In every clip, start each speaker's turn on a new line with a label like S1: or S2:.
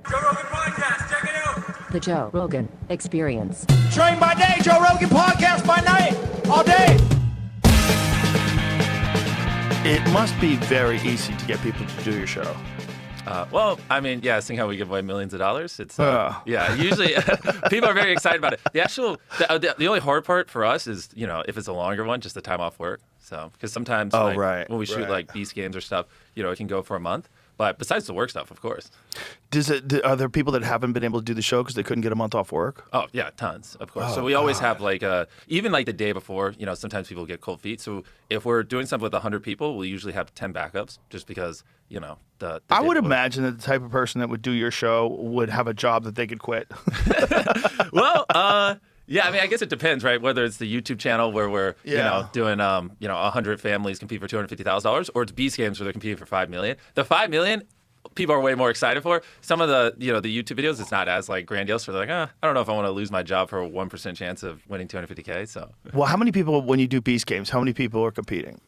S1: Joe Rogan podcast, check it out.
S2: The Joe Rogan Experience.
S3: Train by day, Joe Rogan podcast by night, all day.
S4: It must be very easy to get people to do your show.
S5: Well, I mean, yeah, seeing how we give away millions of dollars, it's yeah. Usually, people are very excited about it. The only hard part for us is, you know, if it's a longer one, just the time off work. So, because sometimes, when we shoot like Beast games or stuff, you know, it can go for a month. But besides the work stuff, of course.
S4: Are there people that haven't been able to do the show because they couldn't get a month off work?
S5: Oh, yeah, tons, of course. So we always have like, even like the day before, you know, sometimes people get cold feet. So if we're doing something with 100 people, we'll usually have 10 backups just because, you know,
S4: I would imagine that the type of person that would do your show would have a job that they could quit.
S5: Well, yeah, I mean, I guess it depends, right? Whether it's the YouTube channel where we're, you know, doing, 100 families compete for $250,000, or it's Beast games where they're competing for $5 million. The $5 million, people are way more excited for. Some of the, you know, the YouTube videos, it's not as like grandiose. So they're like, I don't know if I want to lose my job for a 1% chance of winning $250K. So,
S4: well, how many people, when you do Beast games, how many people are competing?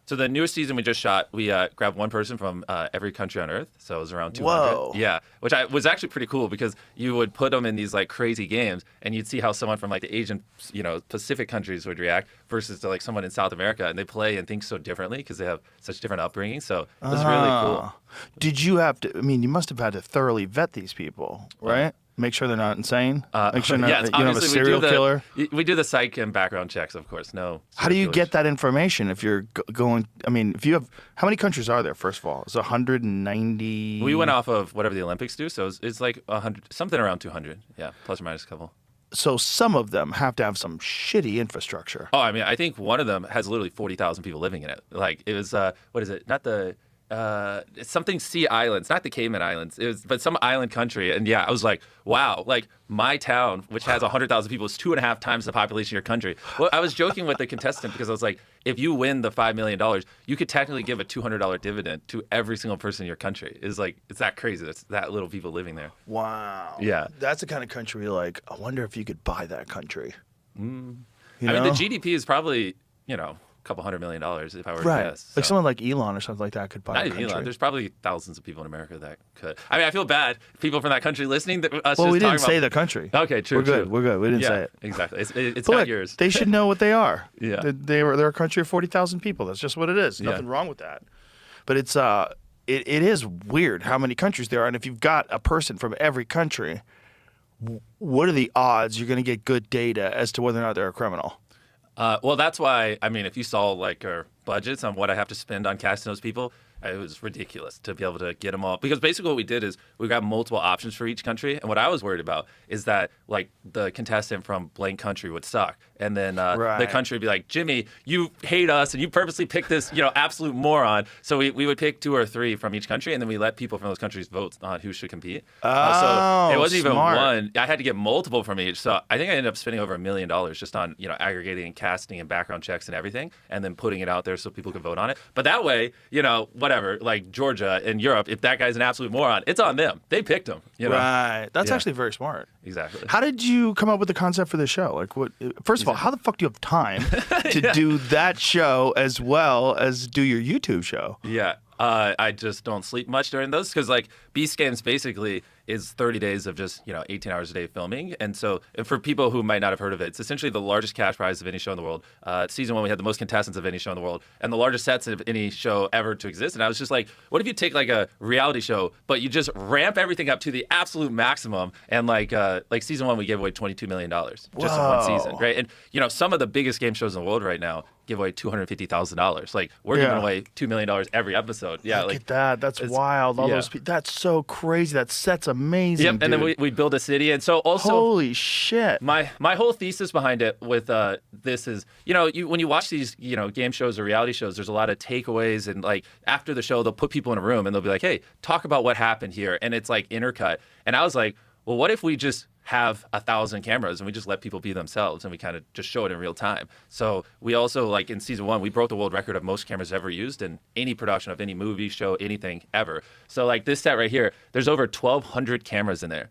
S5: So the newest season we just shot, we grabbed one person from every country on Earth. So it was around 200.
S4: Whoa.
S5: Yeah, which was actually pretty cool because you would put them in these like crazy games and you'd see how someone from like the Asian, you know, Pacific countries would react versus to like someone in South America, and they play and think so differently because they have such different upbringing. So it was really cool.
S4: Did you have to, I mean, you must have had to thoroughly vet these people, right? Make sure they're not insane. Make sure you don't have a serial killer.
S5: We do the psych and background checks, of course. No.
S4: How do you get that information if you're going? I mean, if you have, how many countries are there? First of all, it's 190.
S5: We went off of whatever the Olympics do, so it's like 100, something around 200. Yeah, plus or minus a couple.
S4: So some of them have to have some shitty infrastructure.
S5: Oh, I mean, I think one of them has literally 40,000 people living in it. Like it was, what is it? Not the. It's something Sea Islands, not the Cayman Islands. It was, but some island country. And yeah, I was like, wow, like my town, which has 100,000 people, is 2.5 times the population of your country. Well, I was joking with the contestant because I was like, if you win the $5 million, you could technically give a $200 dividend to every single person in your country. It's like, it's that crazy. It's that little people living there.
S4: Wow.
S5: Yeah.
S4: That's the kind of country like, I wonder if you could buy that country.
S5: I mean, the GDP is probably, you know, $200 million if I were to guess. So.
S4: Like someone like Elon or something like that could buy
S5: Not
S4: a
S5: even
S4: country.
S5: Elon. There's probably thousands of people in America that could. I mean, I feel bad. People from that country listening.
S4: Well, we didn't say the country.
S5: Okay, true.
S4: We're good. We're good. We didn't say it.
S5: Exactly. It's
S4: but
S5: not
S4: look,
S5: yours.
S4: They should know what they are.
S5: Yeah.
S4: They're a country of 40,000 people. That's just what it is. Nothing wrong with that. But it's it is weird how many countries there are, and if you've got a person from every country, what are the odds you're going to get good data as to whether or not they're a criminal?
S5: Well, that's why, I mean, if you saw like our budgets on what I have to spend on casting those people, it was ridiculous to be able to get them all. Because basically what we did is we got multiple options for each country. And what I was worried about is that like the contestant from blank country would suck. And then the country would be like, Jimmy, you hate us and you purposely picked this, you know, absolute moron. So we would pick 2 or 3 from each country, and then we let people from those countries vote on who should compete. So it wasn't even one. I had to get multiple from each. So I think I ended up spending over $1 million just on, you know, aggregating and casting and background checks and everything, and then putting it out there so people could vote on it. But that way, you know, whatever, like Georgia and Europe, if that guy's an absolute moron, it's on them. They picked him. You know?
S4: Right. That's actually very smart.
S5: Exactly.
S4: How did you come up with the concept for this show? Like, what? First of all, how the fuck do you have time to do that show as well as do your YouTube show?
S5: Yeah. I just don't sleep much during those because, like, Beast Games basically is 30 days of just, 18 hours a day filming. And so for people who might not have heard of it, it's essentially the largest cash prize of any show in the world. Season 1, we had the most contestants of any show in the world and the largest sets of any show ever to exist. And I was just like, what if you take like a reality show, but you just ramp everything up to the absolute maximum? And like season 1, we gave away $22 million just in one season, right? And, some of the biggest game shows in the world right now give away $250,000. Like, we're giving away $2 million every episode. Yeah,
S4: Look at that. That's wild. All those people. That's so crazy. That set's amazing.
S5: Yep. And then we build a city. And so also,
S4: holy shit.
S5: My whole thesis behind it with this is, when you watch these, game shows or reality shows, there's a lot of takeaways. And like after the show, they'll put people in a room and they'll be like, hey, talk about what happened here. And it's like intercut. And I was like, well, what if we just have 1,000 cameras and we just let people be themselves and we kind of just show it in real time. So we also, like in season 1, we broke the world record of most cameras ever used in any production of any movie, show, anything ever. So like this set right here, there's over 1,200 cameras in there.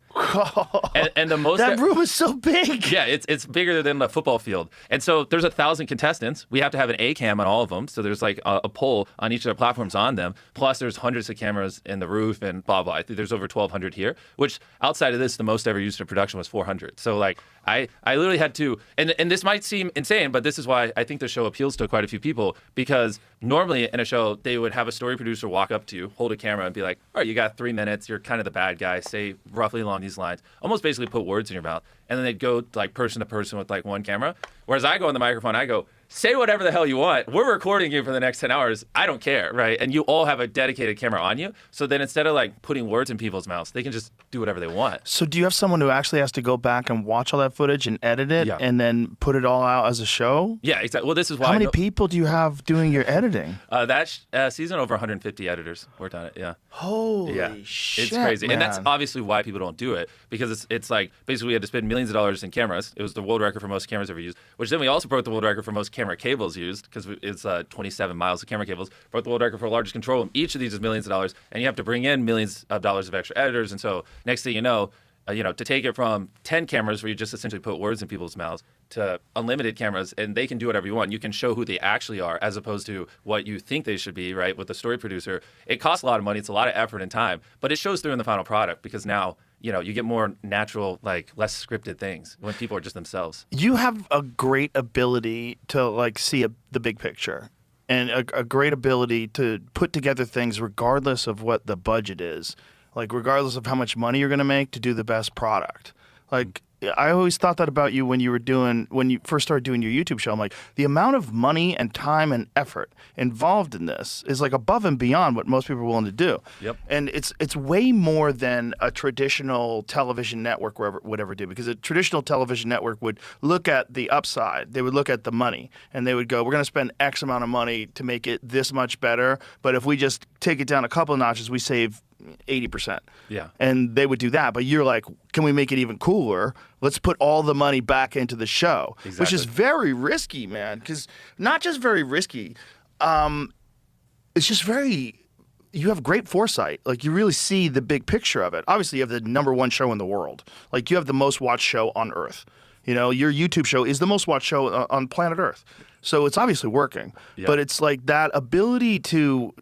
S5: and the most
S4: that room is so big.
S5: Yeah, it's bigger than the football field. And so there's 1,000 contestants. We have to have an A cam on all of them. So there's like a pole on each of the platforms on them. Plus there's hundreds of cameras in the roof and blah, blah. I think there's over 1,200 here, which outside of this, the most ever used in production was 400. So like I literally had to, and this might seem insane, but this is why I think the show appeals to quite a few people, because normally in a show, they would have a story producer walk up to you, hold a camera and be like, all right, you got 3 minutes. You're kind of the bad guy. Say roughly along these lines, almost basically put words in your mouth. And then they'd go like person to person with like one camera. Whereas I go on the microphone, I go, say whatever the hell you want. We're recording you for the next 10 hours. I don't care, right? And you all have a dedicated camera on you. So then instead of like putting words in people's mouths, they can just do whatever they want.
S4: So do you have someone who actually has to go back and watch all that footage and edit it and then put it all out as a show?
S5: Yeah, exactly. Well, this is why.
S4: How many people do you have doing your editing?
S5: That season, over 150 editors worked on it. Yeah.
S4: Holy shit,
S5: it's crazy.
S4: man.
S5: And that's obviously why people don't do it, because it's like basically we had to spend millions of dollars in cameras. It was the world record for most cameras ever used, which then we also broke the world record for most camera cables used, because it's 27 miles of camera cables. Broke the world record for largest control room. Each of these is millions of dollars, and you have to bring in millions of dollars of extra editors. And so next thing you know, to take it from 10 cameras where you just essentially put words in people's mouths to unlimited cameras, and they can do whatever you want. You can show who they actually are as opposed to what you think they should be, right, with the story producer. It costs a lot of money. It's a lot of effort and time, but it shows through in the final product, because now, you get more natural, like less scripted things when people are just themselves.
S4: You have a great ability to like see the big picture, and a great ability to put together things regardless of what the budget is. Like, regardless of how much money you're going to make, to do the best product. Like, I always thought that about you when you first started doing your YouTube show. I'm like, the amount of money and time and effort involved in this is like above and beyond what most people are willing to do.
S5: Yep.
S4: And it's way more than a traditional television network would ever do, because a traditional television network would look at the upside. They would look at the money, and they would go, we're going to spend X amount of money to make it this much better, but if we just take it down a couple of notches, we save 80%.
S5: Yeah.
S4: And they would do that. But you're like, can we make it even cooler? Let's put all the money back into the show.
S5: Exactly.
S4: Which is very risky, man. Because not just very risky, it's just you have great foresight. Like, you really see the big picture of it. Obviously, you have the #1 show in the world. Like, you have the most watched show on Earth. Your YouTube show is the most watched show on planet Earth. So it's obviously working.
S5: Yeah.
S4: But it's like that ability to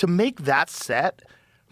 S4: make that set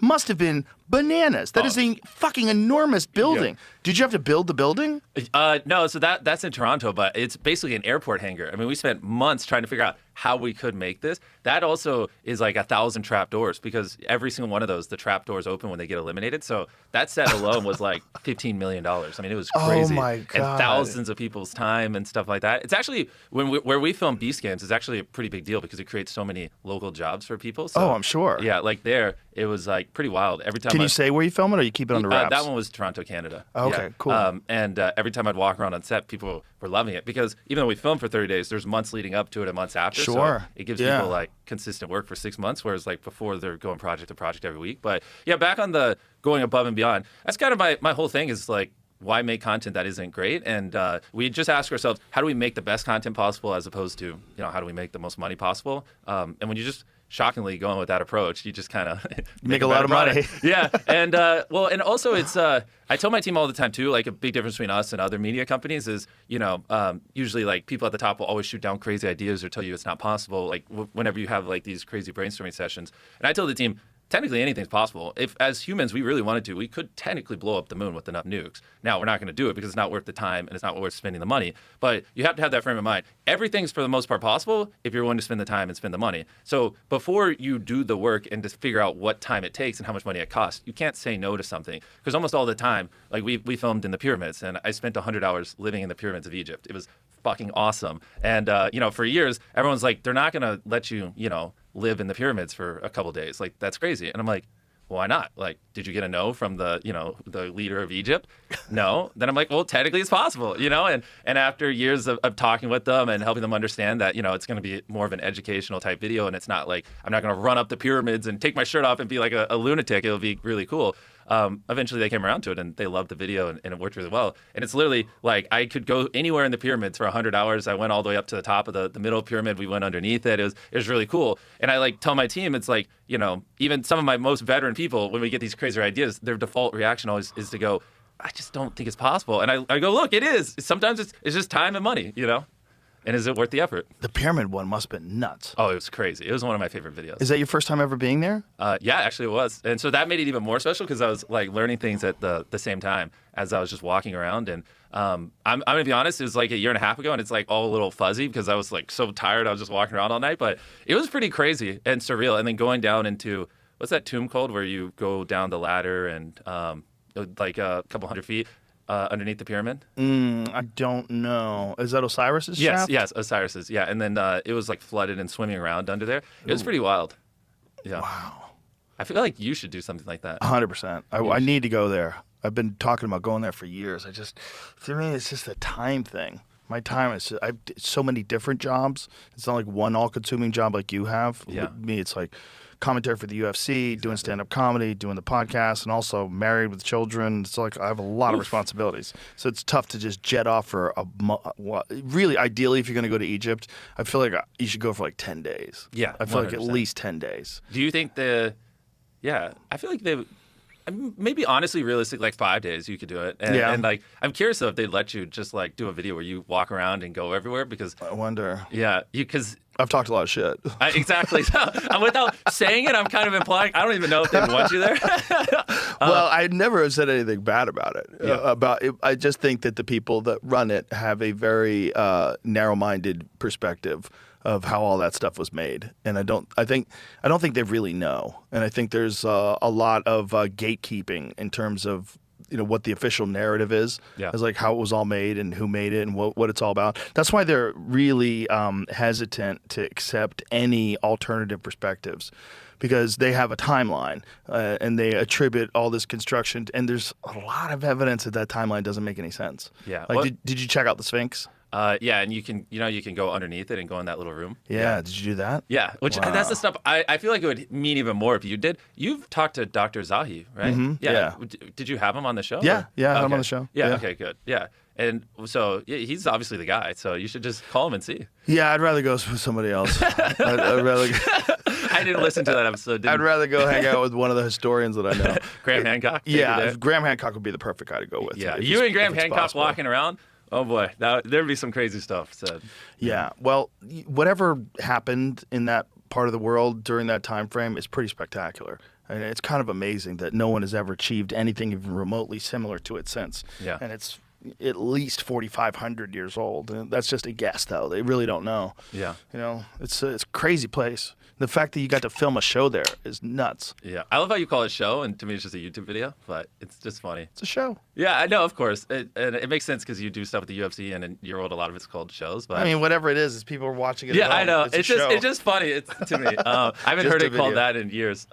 S4: must have been bananas. That is a fucking enormous building.
S5: Yeah.
S4: Did you have to build the building?
S5: No, so that's in Toronto, but it's basically an airport hangar. I mean, we spent months trying to figure out how we could make this. That also is like 1,000 trap doors, because every single one of those, the trap doors open when they get eliminated. So that set alone was like $15 million. I mean, it was crazy.
S4: Oh my God.
S5: And thousands of people's time and stuff like that. It's actually, where we film Beast Games, is actually a pretty big deal, because it creates so many local jobs for people. So,
S4: I'm sure.
S5: Yeah, like there, it was like pretty wild. Every time
S4: Can you say where you film it, or you keep it under wraps?
S5: That one was Toronto, Canada.
S4: Okay,
S5: yeah.
S4: cool.
S5: And every time I'd walk around on set, people were loving it, because even though we filmed for 30 days, there's months leading up to it and months after.
S4: Sure.
S5: So it gives people like consistent work for 6 months, whereas like before they're going project to project every week. But yeah, back on the going above and beyond, that's kind of my whole thing is like, why make content that isn't great? And we just ask ourselves, how do we make the best content possible, as opposed to, how do we make the most money possible? And when you just shockingly going with that approach, you just kind of
S4: make a lot of money.
S5: Yeah. And and also it's I tell my team all the time too, like a big difference between us and other media companies is, usually like people at the top will always shoot down crazy ideas or tell you it's not possible, like whenever you have like these crazy brainstorming sessions. And I tell the team, technically anything's possible. If as humans we really wanted to, we could technically blow up the moon with enough nukes. Now we're not going to do it because it's not worth the time and it's not worth spending the money. But you have to have that frame of mind. Everything's for the most part possible if you're willing to spend the time and spend the money. So before you do the work and just figure out what time it takes and how much money it costs, you can't say no to something. Because almost all the time, like we filmed in the pyramids, and I spent 100 hours living in the pyramids of Egypt. It was fucking awesome. And for years everyone's like, they're not going to let you, live in the pyramids for a couple days. Like, that's crazy. And I'm like, well, why not? Like, did you get a no from the leader of Egypt? No. Then I'm like, well, technically it's possible, And after years of talking with them and helping them understand that, it's going to be more of an educational type video, and it's not like I'm not going to run up the pyramids and take my shirt off and be like a lunatic. It'll be really cool. eventually they came around to it and they loved the video and it worked really well. And it's literally like I could go anywhere in the pyramids for 100 hours. I went all the way up to the top of the middle pyramid. We went underneath it. It was really cool. And I like tell my team, it's like, you know, even some of my most veteran people, when we get these crazier ideas, their default reaction always is to go, I just don't think it's possible. And I go, look, it is. Sometimes it's just time and money, you know? And is it worth the effort?
S4: The pyramid one must have been nuts.
S5: Oh, it was crazy. It was one of my favorite videos.
S4: Is that your first time ever being there?
S5: Yeah, actually it was. And so that made it even more special because I was like learning things at the same time as I was just walking around. And I'm going to be honest, it was like a year and a half ago and it's like all a little fuzzy because I was like so tired. I was just walking around all night. But it was pretty crazy and surreal. And then going down into, what's that tomb called where you go down the ladder and like a couple hundred feet? Underneath the pyramid?
S4: I don't know. Is that Osiris's shaft?
S5: Yes, Osiris's. Yeah, and then it was like flooded and swimming around under there. It was pretty wild. Yeah.
S4: Wow.
S5: I feel like you should do something like that.
S4: 100%. I need to go there. I've been talking about going there for years. For me, it's just a time thing. My time is, I've so many different jobs. It's not like one all-consuming job like you have.
S5: Yeah.
S4: With me, it's like commentary for the UFC, doing stand-up comedy, doing the podcast, and also married with children. It's like I have a lot of responsibilities. So it's tough to just jet off for really, ideally, if you're going to go to Egypt, I feel like you should go for like 10 days.
S5: Yeah,
S4: I feel like at
S5: 100%.
S4: least 10 days.
S5: Do you think I feel like maybe honestly, realistic, like 5 days you could do it. And like, I'm curious though if they'd let you just like do a video where you walk around and go everywhere because
S4: I wonder.
S5: Yeah, because
S4: I've talked a lot of shit.
S5: Exactly. So, without saying it, I'm kind of implying I don't even know if they'd want you there.
S4: Well, I never have said anything bad about it.
S5: Yeah.
S4: I just think that the people that run it have a very narrow-minded perspective of how all that stuff was made, and I don't think they really know. And I think there's a lot of gatekeeping in terms of what the official narrative is, is like how it was all made and who made it and what it's all about. That's why they're really hesitant to accept any alternative perspectives, because they have a timeline and they attribute all this construction, and there's a lot of evidence that timeline doesn't make any sense.
S5: Yeah.
S4: Like, did you check out the Sphinx?
S5: Yeah, and you can go underneath it and go in that little room.
S4: Yeah. Did you do that?
S5: Yeah, which that's the stuff I feel like it would mean even more if you did. You've talked to Dr. Zahi, right?
S4: Mm-hmm. Yeah.
S5: Did you have him on the show?
S4: Yeah, I had him
S5: Okay.
S4: on the show.
S5: Yeah, okay, good. Yeah. And so he's obviously the guy, so you should just call him and see.
S4: Yeah, I'd rather go with somebody else. I'd rather.
S5: I didn't listen to that episode.
S4: I'd rather go hang out with one of the historians that I know.
S5: Graham Hancock?
S4: Yeah, Graham Hancock would be the perfect guy to go with.
S5: Yeah,
S4: if
S5: you and Graham
S4: if it's
S5: Hancock
S4: possible.
S5: walking around. Oh boy, there'd be some crazy stuff said.
S4: Yeah, well, whatever happened in that part of the world during that time frame is pretty spectacular. And it's kind of amazing that no one has ever achieved anything even remotely similar to it since.
S5: Yeah.
S4: And it's at least 4,500 years old. And that's just a guess, though. They really don't know.
S5: Yeah.
S4: It's a crazy place. The fact that you got to film a show there is nuts.
S5: Yeah, I love how you call it show, and to me it's just a YouTube video, but it's just funny.
S4: It's a show.
S5: Yeah, I know, of course. And it makes sense because you do stuff with the UFC, and in your world, a lot of it's called shows. But
S4: I mean, whatever it is people are watching it.
S5: yeah,
S4: at home.
S5: I know.
S4: It's a show.
S5: It's just funny. It's to me. I haven't
S4: Just
S5: heard
S4: a
S5: it called
S4: video.
S5: that in years.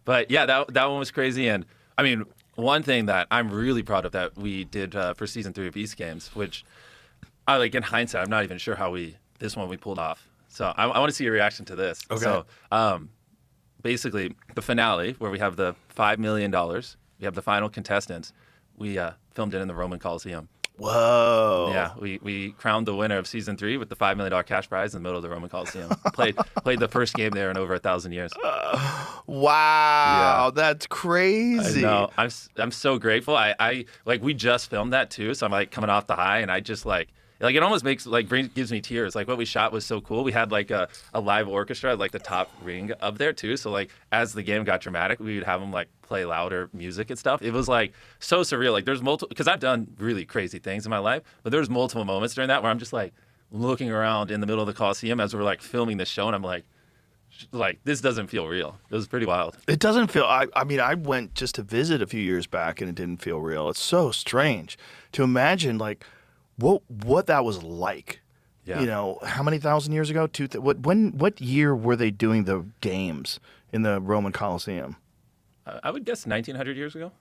S5: But yeah, that one was crazy. And I mean, one thing that I'm really proud of that we did for season 3 of Beast Games, which I like in hindsight, I'm not even sure how we pulled off. So I want to see your reaction to this.
S4: Okay.
S5: So basically, the finale where we have the $5 million, we have the final contestants. We filmed it in the Roman Coliseum.
S4: Whoa.
S5: Yeah, we crowned the winner of season 3 with the $5 million cash prize in the middle of the Roman Coliseum. played the first game there in over 1,000 years.
S4: Wow,
S5: Yeah.
S4: that's crazy.
S5: No, I'm so grateful. I like we just filmed that too, so I'm like coming off the high, and I just like it almost gives me tears. Like what we shot was so cool. We had like a live orchestra at like the top ring up there too. So like as the game got dramatic, we would have them like play louder music and stuff. It was like so surreal. Like there's multiple, because I've done really crazy things in my life, but there's multiple moments during that where I'm just like looking around in the middle of the Coliseum as we're like filming the show, and I'm like this doesn't feel real. It was pretty wild.
S4: It doesn't feel. I mean, I went just to visit a few years back, and it didn't feel real. It's so strange to imagine like what that was like.
S5: Yeah.
S4: How many thousand years ago? What year were they doing the games in the Roman Coliseum?
S5: I would guess 1,900 years ago.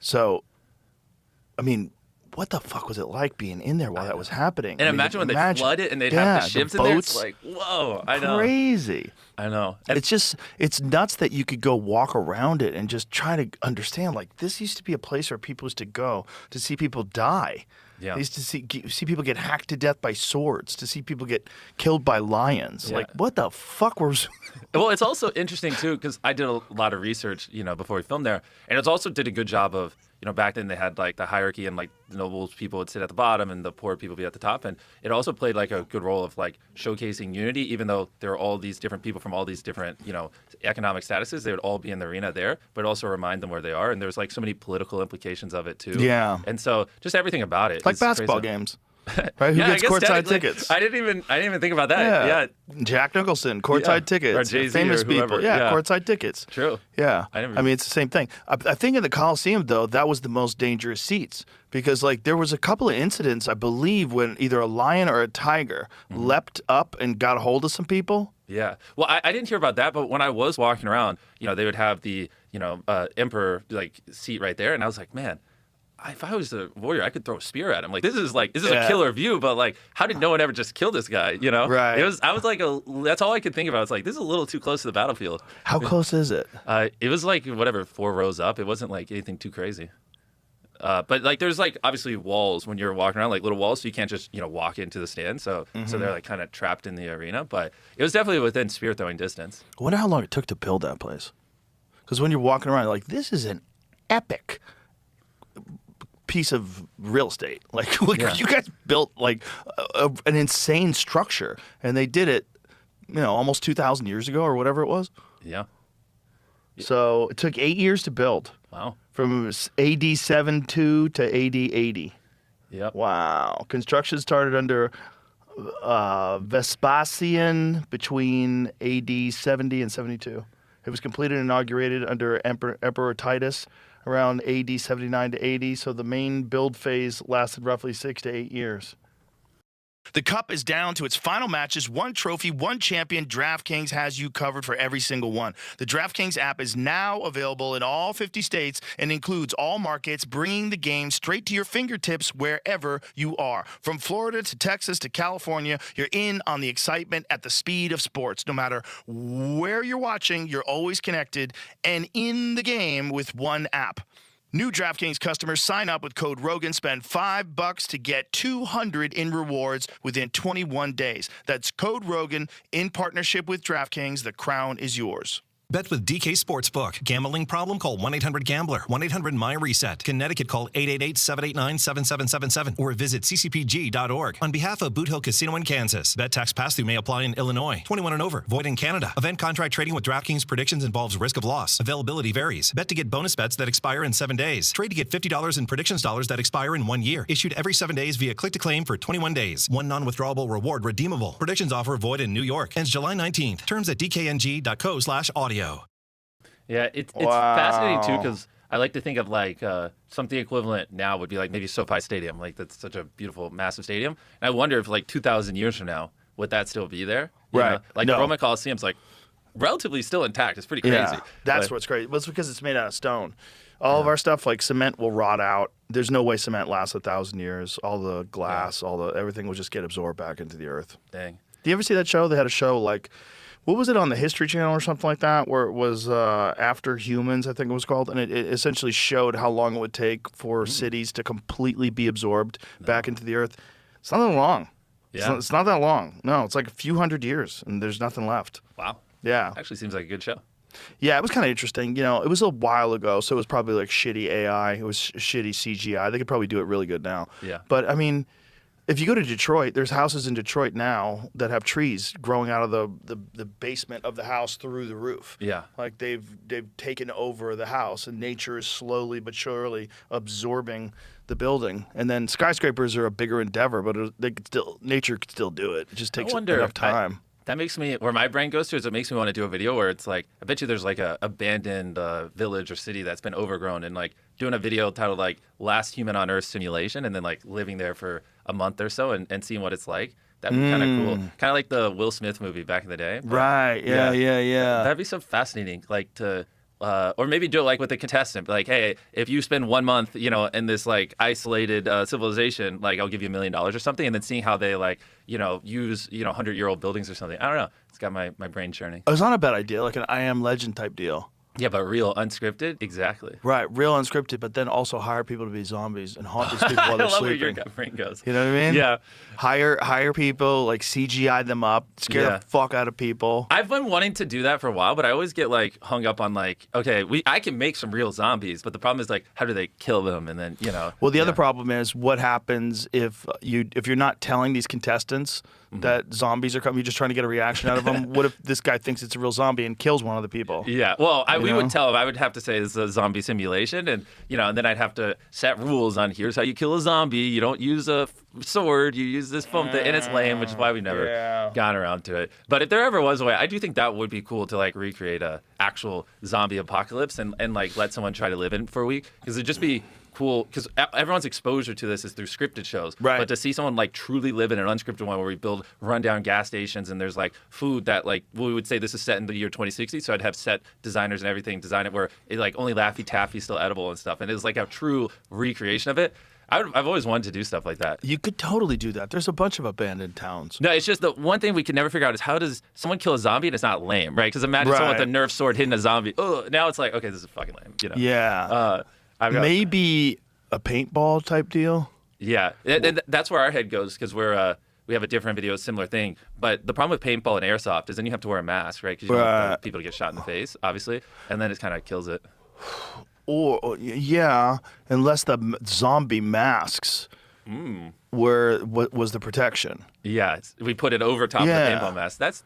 S4: So, I mean, what the fuck was it like being in there while that was happening?
S5: And imagine when they flood it and they'd have the ships in there. It's like, whoa, I know.
S4: Crazy.
S5: I know. And
S4: It's nuts that you could go walk around it and just try to understand, like, this used to be a place where people used to go to see people die.
S5: Yeah.
S4: They used to see people get hacked to death by swords, to see people get killed by lions.
S5: Yeah.
S4: Like, what the fuck was...
S5: Well, it's also interesting, too, because I did a lot of research, before we filmed there. And it also did a good job of, back then they had, like, the hierarchy and, like, the nobles people would sit at the bottom and the poor people be at the top. And it also played, like, a good role of, like, showcasing unity, even though there are all these different people from all these different, economic statuses. They would all be in the arena there, but also remind them where they are. And there's, like, so many political implications of it, too.
S4: Yeah.
S5: And so just everything about it.
S4: Like basketball games. Right? Who gets courtside tickets?
S5: I didn't even think about that. Yeah.
S4: Jack Nicholson, courtside tickets.
S5: Or Jay-Z
S4: famous
S5: or
S4: people.
S5: whoever.
S4: Yeah, courtside tickets.
S5: True.
S4: Yeah.
S5: I
S4: mean, it's the same thing. I think in the Coliseum, though, that was the most dangerous seats because, like, there was a couple of incidents, I believe, when either a lion or a tiger leapt up and got a hold of some people.
S5: Yeah. Well, I didn't hear about that, but when I was walking around, they would have the, emperor, like, seat right there. And I was like, man, if I was a warrior, I could throw a spear at him. Like, this is a killer view, but, like, how did no one ever just kill this guy,
S4: Right.
S5: I was like, that's all I could think about. It's like, this is a little too close to the battlefield.
S4: How close is it?
S5: It was like, 4 rows up. It wasn't like anything too crazy. But, like, there's, like, obviously walls when you're walking around, like little walls, so you can't just, walk into the stand. So they're, like, kind of trapped in the arena. But it was definitely within spear throwing distance.
S4: I wonder how long it took to build that place. Because when you're walking around, like, this is an epic piece of real estate. Like you guys built, like, an insane structure. And they did it, almost 2,000 years ago or whatever it was.
S5: Yeah.
S4: So it took 8 years to build.
S5: Wow.
S4: From AD 72 to AD 80.
S5: Yep.
S4: Wow. Construction started under Vespasian between AD 70 and 72. It was completed and inaugurated under Emperor Titus around AD 79 to 80. So the main build phase lasted roughly 6 to 8 years. The Cup is down to its final matches. One trophy, one champion. DraftKings has you covered for every single one. The DraftKings app is now available in all 50 states and includes all markets, bringing the game straight to your fingertips wherever you are. From Florida to Texas to California, you're in on the excitement at the speed of sports. No matter where you're watching, you're always connected and in the game with one app. New DraftKings customers sign up with code Rogan, spend $5 to get $200 in rewards within 21 days. That's code Rogan in partnership with DraftKings. The crown is yours.
S6: Bet with DK Sportsbook. Gambling problem? Call 1-800-GAMBLER. 1-800-MY-RESET. Connecticut, call 888-789-7777 or visit ccpg.org. On behalf of Boot Hill Casino in Kansas, bet tax pass-through may apply in Illinois. 21 and over. Void in Canada. Event contract trading with DraftKings predictions involves risk of loss. Availability varies. Bet to get bonus bets that expire in 7 days. Trade to get $50 in predictions dollars that expire in 1 year. Issued every 7 days via click-to-claim for 21 days. One non-withdrawable reward redeemable. Predictions offer void in New York. Ends July 19th. Terms at dkng.co/audio.
S5: Yeah, it's fascinating, too, because I like to think of, like, something equivalent now would be, like, maybe SoFi Stadium. Like, that's such a beautiful, massive stadium. And I wonder if, like, 2,000 years from now, would that still be there?
S4: Right.
S5: Like, the Roman Coliseum's, like, relatively still intact. It's pretty crazy.
S4: Yeah, that's what's crazy. Well, it's because it's made out of stone. All of our stuff, like cement, will rot out. There's no way cement lasts 1,000 years. All the glass, everything will just get absorbed back into the earth.
S5: Dang.
S4: Do you ever see that show? They had a show, like, what was it on the History Channel or something like that, where it was After Humans, I think it was called, and it essentially showed how long it would take for cities to completely be absorbed back into the earth. It's not that long.
S5: Yeah.
S4: It's not that long. No, it's like a few hundred years, and there's nothing left.
S5: Wow.
S4: Yeah.
S5: Actually seems like a good show.
S4: Yeah, it was kind of interesting. It was a while ago, so it was probably like shitty AI. It was shitty CGI. They could probably do it really good now.
S5: Yeah.
S4: But, I mean, if you go to Detroit, there's houses in Detroit now that have trees growing out of the basement of the house through the roof.
S5: Yeah.
S4: Like they've taken over the house, and nature is slowly but surely absorbing the building. And then skyscrapers are a bigger endeavor, but nature could still do it. It just takes enough time.
S5: That makes me, where my brain goes to is it makes me want to do a video where it's like, I bet you there's like a abandoned village or city that's been overgrown, and like doing a video titled like Last Human on Earth Simulation, and then like living there for a month or so and seeing what it's like. That'd be kind of cool. Kind of like the Will Smith movie back in the day.
S4: Right. Yeah.
S5: That'd be so fascinating. Like to or maybe do it like with a contestant. Like, hey, if you spend 1 month, in this like isolated civilization, like I'll give you $1 million or something, and then seeing how they like, use 100-year-old buildings or something. I don't know. It's got my brain churning.
S4: It's not a bad idea, like an I Am Legend type deal.
S5: Yeah, but real unscripted, exactly.
S4: Right, real unscripted, but then also hire people to be zombies and haunt these people while they're
S5: I love where
S4: sleeping.
S5: your gut brain goes.
S4: You know what I mean?
S5: Yeah.
S4: Hire people, like CGI them up, scare
S5: Yeah.
S4: the fuck out of people.
S5: I've been wanting to do that for a while, but I always get like hung up on like, okay, I can make some real zombies, but the problem is like, how do they kill them? And then
S4: Well, the other problem is what happens if you're not telling these contestants that zombies are coming. You're just trying to get a reaction out of them. What if this guy thinks it's a real zombie and kills one of the people?
S5: Yeah, well, we
S4: know?
S5: would tell him. I would have to say it's a zombie simulation, and and then I'd have to set rules on here's how you kill a zombie. You don't use a sword. You use this foam thing, and it's lame, which is why we've never gone around to it. But if there ever was a way, I do think that would be cool to like recreate a actual zombie apocalypse and like let someone try to live in it for a week, because it'd just be cool, because everyone's exposure to this is through scripted shows.
S4: Right.
S5: But to see someone like truly live in an unscripted one where we build rundown gas stations and there's like food that like we would say this is set in the year 2060, so I'd have set designers and everything design it where it like only Laffy Taffy is still edible and stuff, and it's like a true recreation of it. I've always wanted to do stuff like that.
S4: You could totally do that. There's a bunch of abandoned towns.
S5: No, it's just the one thing we can never figure out is how does someone kill a zombie and it's not lame, right? Because imagine someone with a Nerf sword hitting a zombie. Oh, now it's like, okay, this is fucking lame.
S4: Yeah. Maybe a paintball type deal.
S5: Yeah, that's where our head goes, because we have a different video, similar thing. But the problem with paintball and airsoft is then you have to wear a mask, right? Because you don't want people to get shot in the face, obviously, and then it kind of kills it.
S4: Or yeah, unless the zombie masks were what was the protection.
S5: Yeah, we put it over top of the paintball mask. That's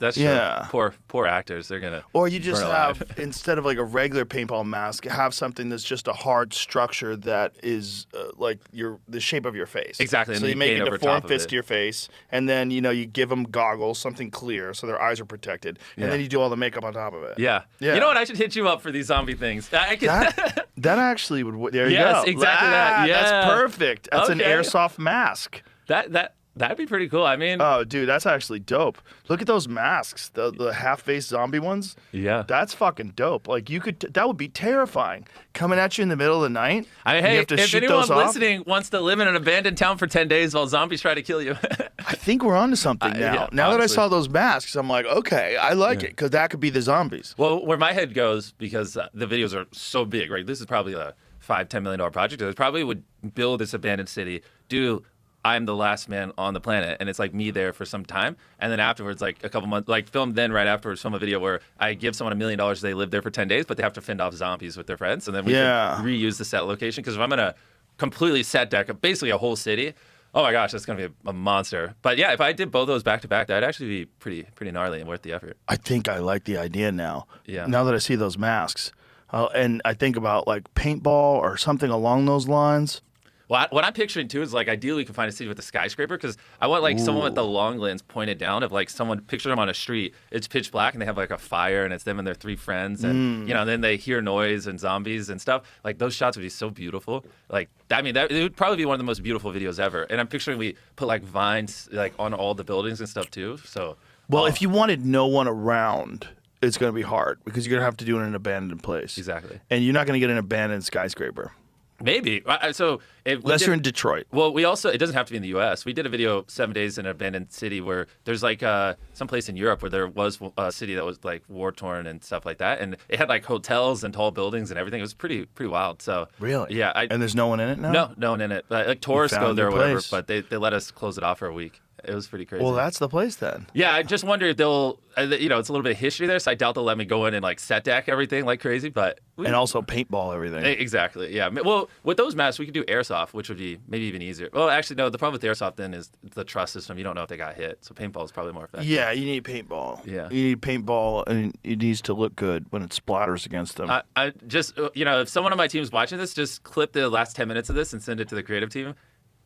S5: poor actors. They're gonna.
S4: Or you just
S5: burn
S4: have
S5: alive.
S4: instead of like a regular paintball mask, have something that's just a hard structure that is like the shape of your face.
S5: Exactly.
S4: So
S5: and
S4: you make
S5: paint
S4: it
S5: over
S4: to form
S5: top of
S4: fist
S5: it.
S4: to your face, and then you give them goggles, something clear, so their eyes are protected, and then you do all the makeup on top of it.
S5: Yeah. You know what? I should hit you up for these zombie things. I can.
S4: That actually would. There you
S5: Yes,
S4: go.
S5: exactly that. Yeah.
S4: That's perfect. That's an
S5: Okay.
S4: airsoft mask.
S5: That'd be pretty cool. I mean,
S4: Oh, dude, that's actually dope. Look at those masks, the half-face zombie ones.
S5: Yeah.
S4: That's fucking dope. Like that would be terrifying. Coming at you in the middle of the night.
S5: hey,
S4: you have to
S5: if
S4: shoot
S5: anyone
S4: those off.
S5: listening wants to live in an abandoned town for 10 days while zombies try to kill you.
S4: I think we're onto something now.
S5: yeah,
S4: now that I
S5: honestly.
S4: saw those masks, I'm like, okay, I like it, because that could be the zombies.
S5: Well, where my head goes, because the videos are so big, right? This is probably a $5-10 million project. I probably would build this abandoned city, do I'm the last man on the planet, and it's like me there for some time, and then afterwards, like a couple months, like film then right afterwards, film a video where I give someone $1 million, they live there for 10 days, but they have to fend off zombies with their friends, and then we can reuse the set location. Because if I'm gonna completely set deck basically a whole city, oh my gosh, that's gonna be a monster. But yeah, if I did both those back to back, that'd actually be pretty gnarly and worth the effort.
S4: I think I like the idea now.
S5: Yeah.
S4: Now that I see those masks, and I think about like paintball or something along those lines.
S5: Well, what I'm picturing too is like ideally you can find a city with a skyscraper, because I want like someone with the long lens pointed down of like someone, picture them on a street, it's pitch black and they have like a fire and it's them and their 3 friends and then they hear noise and zombies and stuff. Like those shots would be so beautiful. Like I mean it would probably be one of the most beautiful videos ever. And I'm picturing we put like vines like on all the buildings and stuff too. So
S4: If you wanted no one around, it's going to be hard, because you're going to have to do it in an abandoned place.
S5: Exactly.
S4: And you're not going to get an abandoned skyscraper.
S5: maybe. So
S4: unless you're in Detroit.
S5: Well, we also, it doesn't have to be in the U.S. We did a video 7 days in an abandoned city where there's like some place in Europe where there was a city that was like war torn and stuff like that, and it had like hotels and tall buildings and everything. It was pretty wild. So
S4: Really?
S5: Yeah.
S4: And there's no one in it now?
S5: No one in it. Like tourists go
S4: found
S5: there or
S4: your
S5: whatever,
S4: place.
S5: but they let us close it off for a week. It was pretty crazy.
S4: Well, that's the place then.
S5: Yeah, I just wonder if they'll, it's a little bit of history there, so I doubt they'll let me go in and like set deck everything like crazy, but.
S4: And also paintball everything.
S5: Exactly, yeah. Well, with those maps, we could do airsoft, which would be maybe even easier. Well, actually, no, the problem with airsoft then is the trust system. You don't know if they got hit, so paintball is probably more effective.
S4: Yeah, you need paintball.
S5: Yeah.
S4: You need paintball, and it needs to look good when it splatters against them.
S5: I just, if someone on my team is watching this, just clip the last 10 minutes of this and send it to the creative team.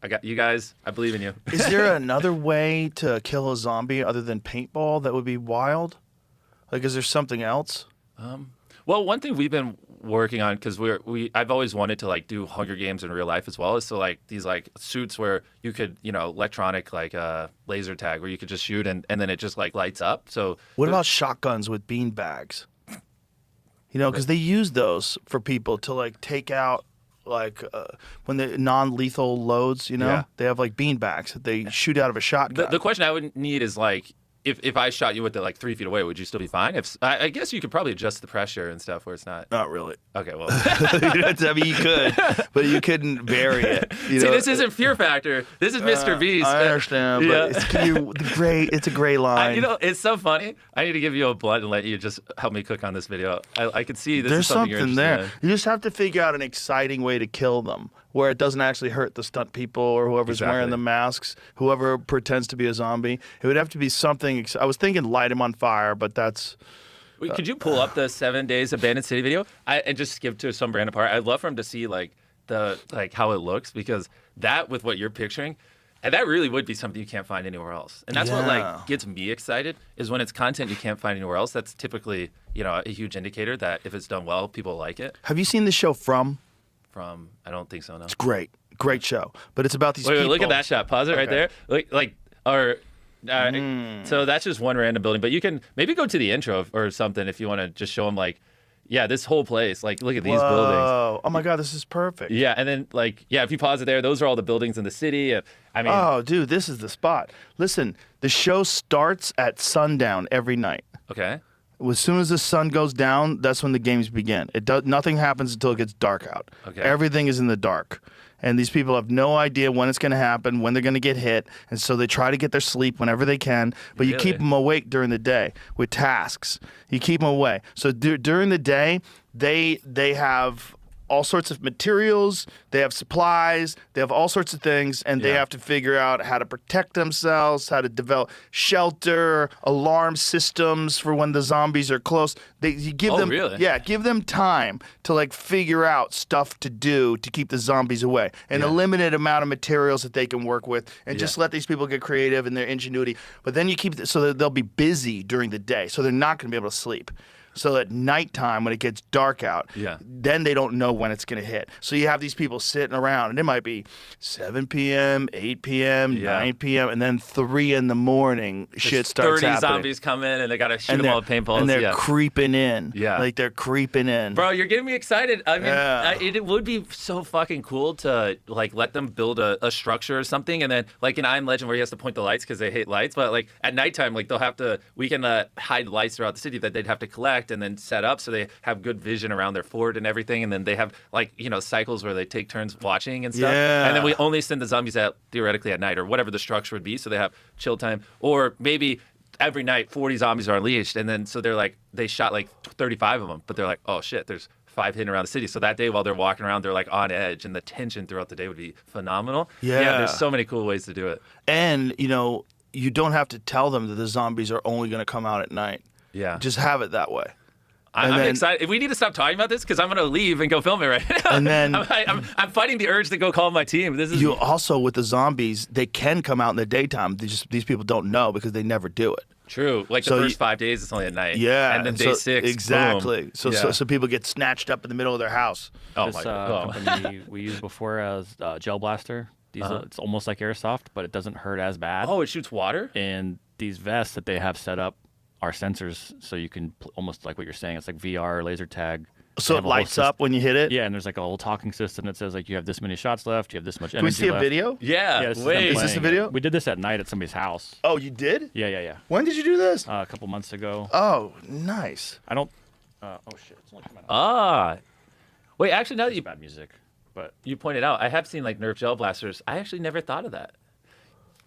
S5: I got you guys. I believe in you.
S4: Is there another way to kill a zombie other than paintball that would be wild? Like, is there something else?
S5: Well, one thing we've been working on, because I've always wanted to like do Hunger Games in real life as well, is so like these like suits where you could electronic like laser tag where you could just shoot and then it just like lights up. So
S4: What about shotguns with bean bags? You know, because they use those for people to like take out like when the non-lethal loads. You know,
S5: Yeah.
S4: they have like beanbags that they shoot out of a shotgun.
S5: The question I would need is like, if I shot you with it like 3 feet away, would you still be fine? I guess you could probably adjust the pressure and stuff where it's not.
S4: Not really.
S5: Okay, well.
S4: I mean, you could, but you couldn't vary it. You
S5: See,
S4: know?
S5: this isn't Fear Factor. This is Mr. Beast.
S4: I understand, but it's a gray line.
S5: You know, it's so funny. I need to give you a blunt and let you just help me cook on this video. I could see this
S4: There's
S5: is something you're
S4: something
S5: interested
S4: there. You just have to figure out an exciting way to kill them where it doesn't actually hurt the stunt people or whoever's wearing
S5: Exactly.
S4: the masks, whoever pretends to be a zombie. It would have to be something. I was thinking light him on fire, but that's.
S5: Wait, could you pull up the 7 Days Abandoned City video and just skip to some random part? I'd love for him to see like how it looks, because that with what you're picturing, and that really would be something you can't find anywhere else. And that's what
S4: Yeah.
S5: like gets me excited, is when it's content you can't find anywhere else. That's typically, you know, a huge indicator that if it's done well, people like it.
S4: Have you seen the show From?
S5: I don't think so, no.
S4: Great show, but it's about these
S5: Wait,
S4: people.
S5: look at that shot. Pause it right
S4: Okay.
S5: there. So that's just one random building, but you can maybe go to the intro or something if you want to just show them like, yeah, this whole place. Like, look at these buildings.
S4: Oh my God, this is perfect.
S5: Yeah, and then like, yeah, if you pause it there, those are all the buildings in the city. I mean,
S4: Oh, dude, this is the spot. Listen, the show starts at sundown every night.
S5: okay.
S4: As soon as the sun goes down, that's when the games begin. Nothing happens until it gets dark out.
S5: Okay.
S4: Everything is in the dark. And these people have no idea when it's going to happen, when they're going to get hit. And so they try to get their sleep whenever they can. But you keep
S5: Really?
S4: them awake during the day with tasks. You keep them away. So during the day, they have all sorts of materials, they have supplies, they have all sorts of things, and they
S5: Yeah.
S4: have to figure out how to protect themselves, how to develop shelter, alarm systems for when the zombies are close. You give them,
S5: really?
S4: yeah, give them time to like figure out stuff to do to keep the zombies away, and a limited amount of materials that they can work with, and just let these people get creative in their ingenuity. But then you keep so that they'll be busy during the day, so they're not going to be able to sleep. So at nighttime, when it gets dark out, then they don't know when it's going to hit. So you have these people sitting around, and it might be 7 p.m., 8 p.m., 9 p.m., and then 3 in the morning, shit starts
S5: 30
S4: happening.
S5: zombies come in and they got to shoot
S4: And
S5: them all with paintballs.
S4: and they're
S5: yeah.
S4: creeping in.
S5: Yeah.
S4: Like they're creeping in.
S5: Bro, you're getting me excited. I mean,
S4: Yeah.
S5: it would be so fucking cool to like let them build a structure or something, and then like in I Am Legend where he has to point the lights because they hate lights, but like at nighttime, like we can hide lights throughout the city that they'd have to collect and then set up so they have good vision around their fort and everything, and then they have like, you know, cycles where they take turns watching and stuff.
S4: Yeah.
S5: And then we only send the zombies out theoretically at night or whatever the structure would be, so they have chill time, or maybe every night 40 zombies are unleashed, and then so they're like they shot like 35 of them, but they're like, oh shit, there's 5 hidden around the city. So that day while they're walking around, they're like on edge, and the tension throughout the day would be phenomenal.
S4: Yeah.
S5: There's so many cool ways to do it.
S4: And, you know, you don't have to tell them that the zombies are only going to come out at night.
S5: Yeah.
S4: Just have it that way.
S5: I'm
S4: then-
S5: excited. We need to stop talking about this because I'm going to leave and go film it right now.
S4: And then-
S5: I'm fighting the urge to go call my team. This is
S4: You also, with the zombies, they can come out in the daytime. These people don't know because they never do it.
S5: true. Like
S4: So
S5: the first 5 days, it's only at night.
S4: Yeah.
S5: And then day 6,
S4: Exactly.
S5: boom.
S4: So,
S5: Yeah.
S4: so people get snatched up in the middle of their house.
S5: Oh
S7: This
S5: my god.
S7: company we used before as Gel Blaster. It's almost like airsoft, but it doesn't hurt as bad.
S5: Oh, it shoots water?
S7: And these vests that they have set up are sensors, so you can almost like what you're saying. It's like VR, laser tag.
S4: So
S7: They
S4: it
S7: have a whole
S4: lights up when you hit it?
S7: Yeah, and there's like a whole talking system that says like you have this many shots left, you have this much
S4: Can we
S7: energy
S4: see a
S7: left.
S4: video?
S5: Yeah.
S7: Yeah, this is them
S5: wait.
S4: Is this the
S7: playing it.
S4: video?
S7: We did this at night at somebody's house.
S4: Oh, you did?
S7: Yeah.
S4: When did you do this?
S7: A couple months ago.
S4: Oh, nice.
S7: I don't. Oh shit! It's only coming out.
S5: Ah. Wait, actually, now that
S7: It's bad music, but
S5: you pointed out, I have seen like Nerf gel blasters. I actually never thought of that.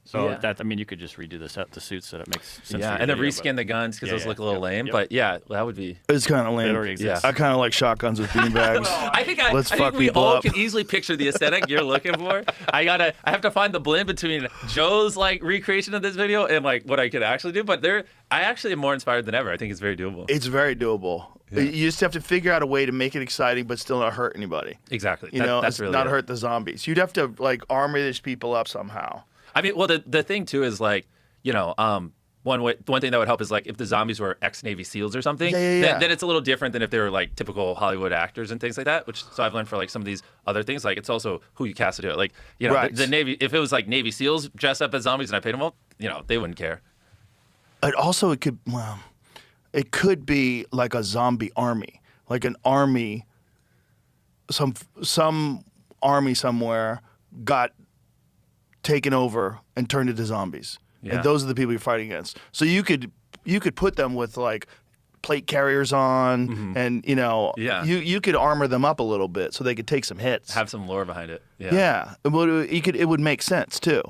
S7: so
S5: Yeah.
S7: that you could just redo the suit so that it makes sense. for
S5: Yeah,
S7: your
S5: and then
S7: video,
S5: reskin the guns because
S7: Yeah,
S5: those
S7: yeah,
S5: look a little
S7: yep,
S5: lame.
S7: yep.
S5: But yeah, that would be.
S4: It's kind of
S7: It
S4: lame.
S7: already exists.
S5: Yeah.
S4: I kind of like shotguns with beanbags.
S5: I think
S4: Let's
S5: I
S4: fuck
S5: think we
S4: people
S5: all
S4: up.
S5: can easily picture the aesthetic you're looking for. I have to find the blend between Joe's like recreation of this video and like what I could actually do. But I actually am more inspired than ever. I think it's very doable.
S4: It's very doable. You just have to figure out a way to make it exciting but still not hurt anybody.
S5: Exactly.
S4: You know,
S5: that's
S4: it's
S5: really
S4: not
S5: it.
S4: hurt the zombies. You'd have to like armor these people up somehow.
S5: I mean, well, the thing too is like, you know, one thing that would help is like if the zombies were ex-Navy SEALs or something,
S4: Yeah.
S5: Then it's a little different than if they were like typical Hollywood actors and things like that. So I've learned for like some of these other things, like it's also who you cast to do it. Like, you know,
S4: Right.
S5: the Navy, if it was like Navy SEALs dressed up as zombies and I paid them well, you know, they wouldn't care.
S4: It could be like a zombie army. like an army, some army somewhere got taken over and turned into zombies.
S5: Yeah.
S4: And those are the people you're fighting against. So you could put them with like plate carriers on, and you could armor them up a little bit so they could take some hits.
S5: Have some lore behind it.
S4: Yeah. It would make sense too.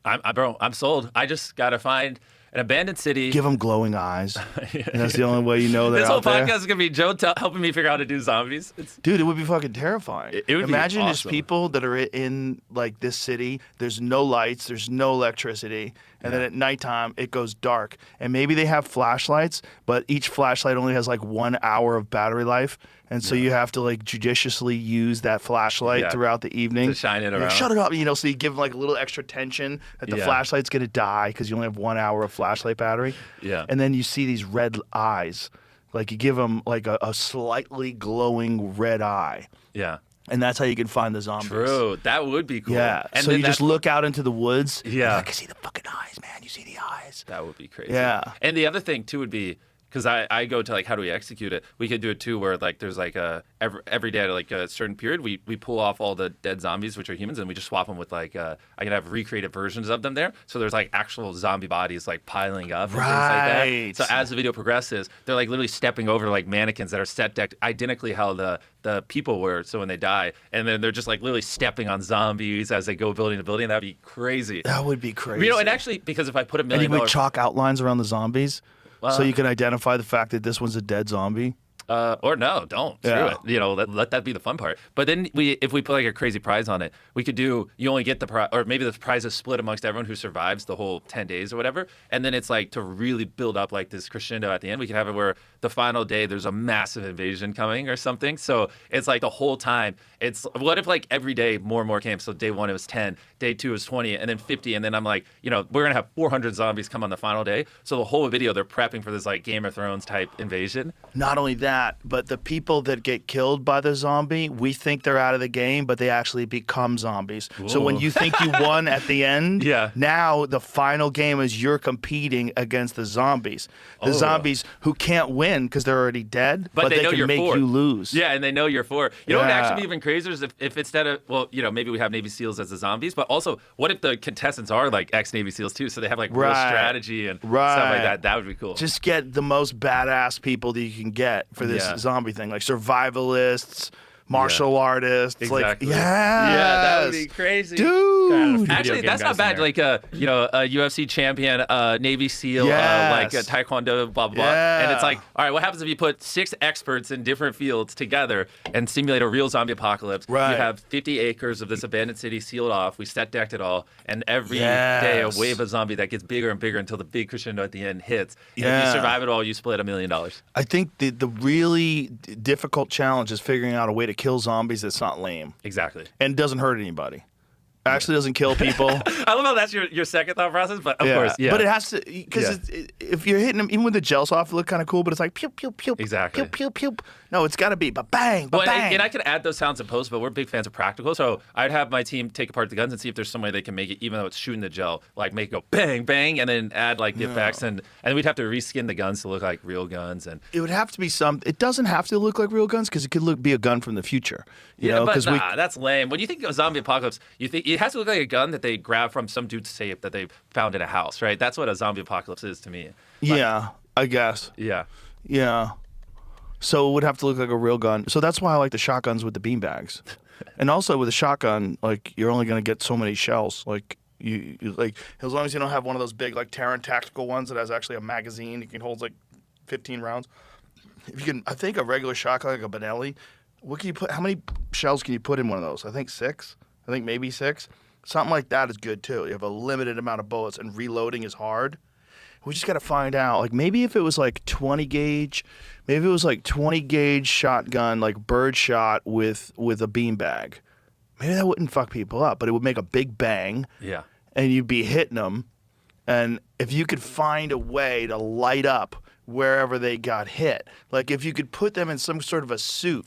S5: I'm sold. I just gotta find an abandoned city.
S4: Give them glowing eyes. And that's the only way you know they're
S5: This whole
S4: out there.
S5: podcast is gonna be Joe helping me figure out how to do zombies.
S4: Dude, it would be fucking terrifying.
S5: It would be
S4: Imagine just
S5: awesome.
S4: people that are in like this city. There's no lights. There's no electricity. And then at nighttime, it goes dark. And maybe they have flashlights, but each flashlight only has like 1 hour of battery life. And so you have to like judiciously use that flashlight throughout the evening.
S5: To shine it
S4: You're like,
S5: around.
S4: shut it up. So you give them like a little extra tension that the flashlight's going to die because you only have 1 hour of flashlight battery.
S5: Yeah.
S4: And then you see these red eyes. Like you give them like a slightly glowing red eye.
S5: Yeah.
S4: And that's how you can find the zombies.
S5: True. That would be cool.
S4: Yeah.
S5: And
S4: so
S5: then
S4: you just look out into the woods.
S5: Yeah.
S4: And you're like, I see the fucking eyes, man. You see the eyes.
S5: That would be crazy.
S4: Yeah.
S5: And the other thing too would be, because I go to like, how do we execute it? We could do it too where like there's like every day at like a certain period we pull off all the dead zombies, which are humans, and we just swap them with like I can have recreated versions of them there. So there's like actual zombie bodies like piling up and things like
S4: Right.
S5: that. So as the video progresses, they're like literally stepping over like mannequins that are set decked identically how the people were. So when they die, and then they're just like literally stepping on zombies as they go building to building. That'd be crazy.
S4: That would be crazy.
S5: And actually, because if I put $1
S4: and
S5: million,
S4: you would chalk outlines around the zombies so you can identify the fact that this one's a dead zombie.
S5: Or no, don't.
S4: Yeah.
S5: Screw it. Let that be the fun part. But then if we put like a crazy prize on it, we could do, you only get the prize, or maybe the prize is split amongst everyone who survives the whole 10 days or whatever. And then it's like to really build up like this crescendo at the end, we could have it where the final day there's a massive invasion coming or something. So it's like the whole time. What if like every day more and more came? So day 1 it was 10, day 2 was 20, and then 50. And then I'm like, we're going to have 400 zombies come on the final day. So the whole video, they're prepping for this like Game of Thrones type invasion.
S4: Not only that, but the people that get killed by the zombie, we think they're out of the game, but they actually become zombies. So when you think you won at the end, now the final game is you're competing against the zombies. The zombies who can't win because they're already dead, but they
S5: know
S4: can
S5: you're
S4: make
S5: for.
S4: you lose.
S5: Yeah, and they know you're for. You know what would
S4: Yeah.
S5: actually be even crazier is if instead of, maybe we have Navy SEALs as the zombies, but also what if the contestants are like ex-Navy SEALs too, so they have like real
S4: Right.
S5: strategy and stuff
S4: Right.
S5: like that. That would be cool.
S4: Just get the most badass people that you can get for this zombie thing, like survivalists, martial artists.
S5: Exactly.
S4: Like, yes.
S5: Yeah, that would be crazy.
S4: Dude.
S5: Actually, that's not bad. Like a UFC champion, Navy SEAL,
S4: Yes.
S5: like a Taekwondo, blah blah blah.
S4: Yeah.
S5: And it's like, all right, what happens if you put 6 experts in different fields together and simulate a real zombie apocalypse?
S4: Right.
S5: You have 50 acres of this abandoned city sealed off. We set decked it all, and every
S4: Yes.
S5: day a wave of zombie that gets bigger and bigger until the big crescendo at the end hits. And if
S4: Yeah.
S5: you survive it all, you split $1 million.
S4: I think the really difficult challenge is figuring out a way to kill zombies that's not lame
S5: Exactly.
S4: and doesn't hurt anybody. Actually doesn't kill people.
S5: I love how that's your second thought process, but of course, yeah.
S4: But it has to, because if you're hitting them, even with the gels off, it look kind of cool, but it's like pew, pew, pew,
S5: Exactly.
S4: pew, pew, pew. No, it's got to be ba-bang,
S5: Well,
S4: ba-bang.
S5: and I could add those sounds in post, but we're big fans of practical. So I'd have my team take apart the guns and see if there's some way they can make it, even though it's shooting the gel, like make it go bang, bang, and then add like the effects. And we'd have to reskin the guns to look like real guns. And
S4: It would have to be it doesn't have to look like real guns because it could be a gun from the future. You know,
S5: but
S4: 'cause
S5: that's lame. When you think of zombie apocalypse, you think it has to look like a gun that they grab from some dude's safe that they found in a house, right? That's what a zombie apocalypse is to me.
S4: Yeah, I guess.
S5: Yeah.
S4: Yeah. So it would have to look like a real gun. So that's why I like the shotguns with the beanbags. And also with a shotgun, like you're only going to get so many shells. Like you like as long as you don't have one of those big like Terran tactical ones that has actually a magazine, you can hold like 15 rounds. If you can, I think a regular shotgun like a Benelli, what can you put? How many shells can you put in one of those? I think 6. I think maybe 6. Something like that is good too. You have a limited amount of bullets and reloading is hard. We just got to find out. Like maybe if it was like 20 gauge, maybe it was like 20 gauge shotgun, like bird shot with a beanbag. Maybe that wouldn't fuck people up, but it would make a big bang.
S5: Yeah.
S4: And you'd be hitting them. And if you could find a way to light up wherever they got hit, like if you could put them in some sort of a suit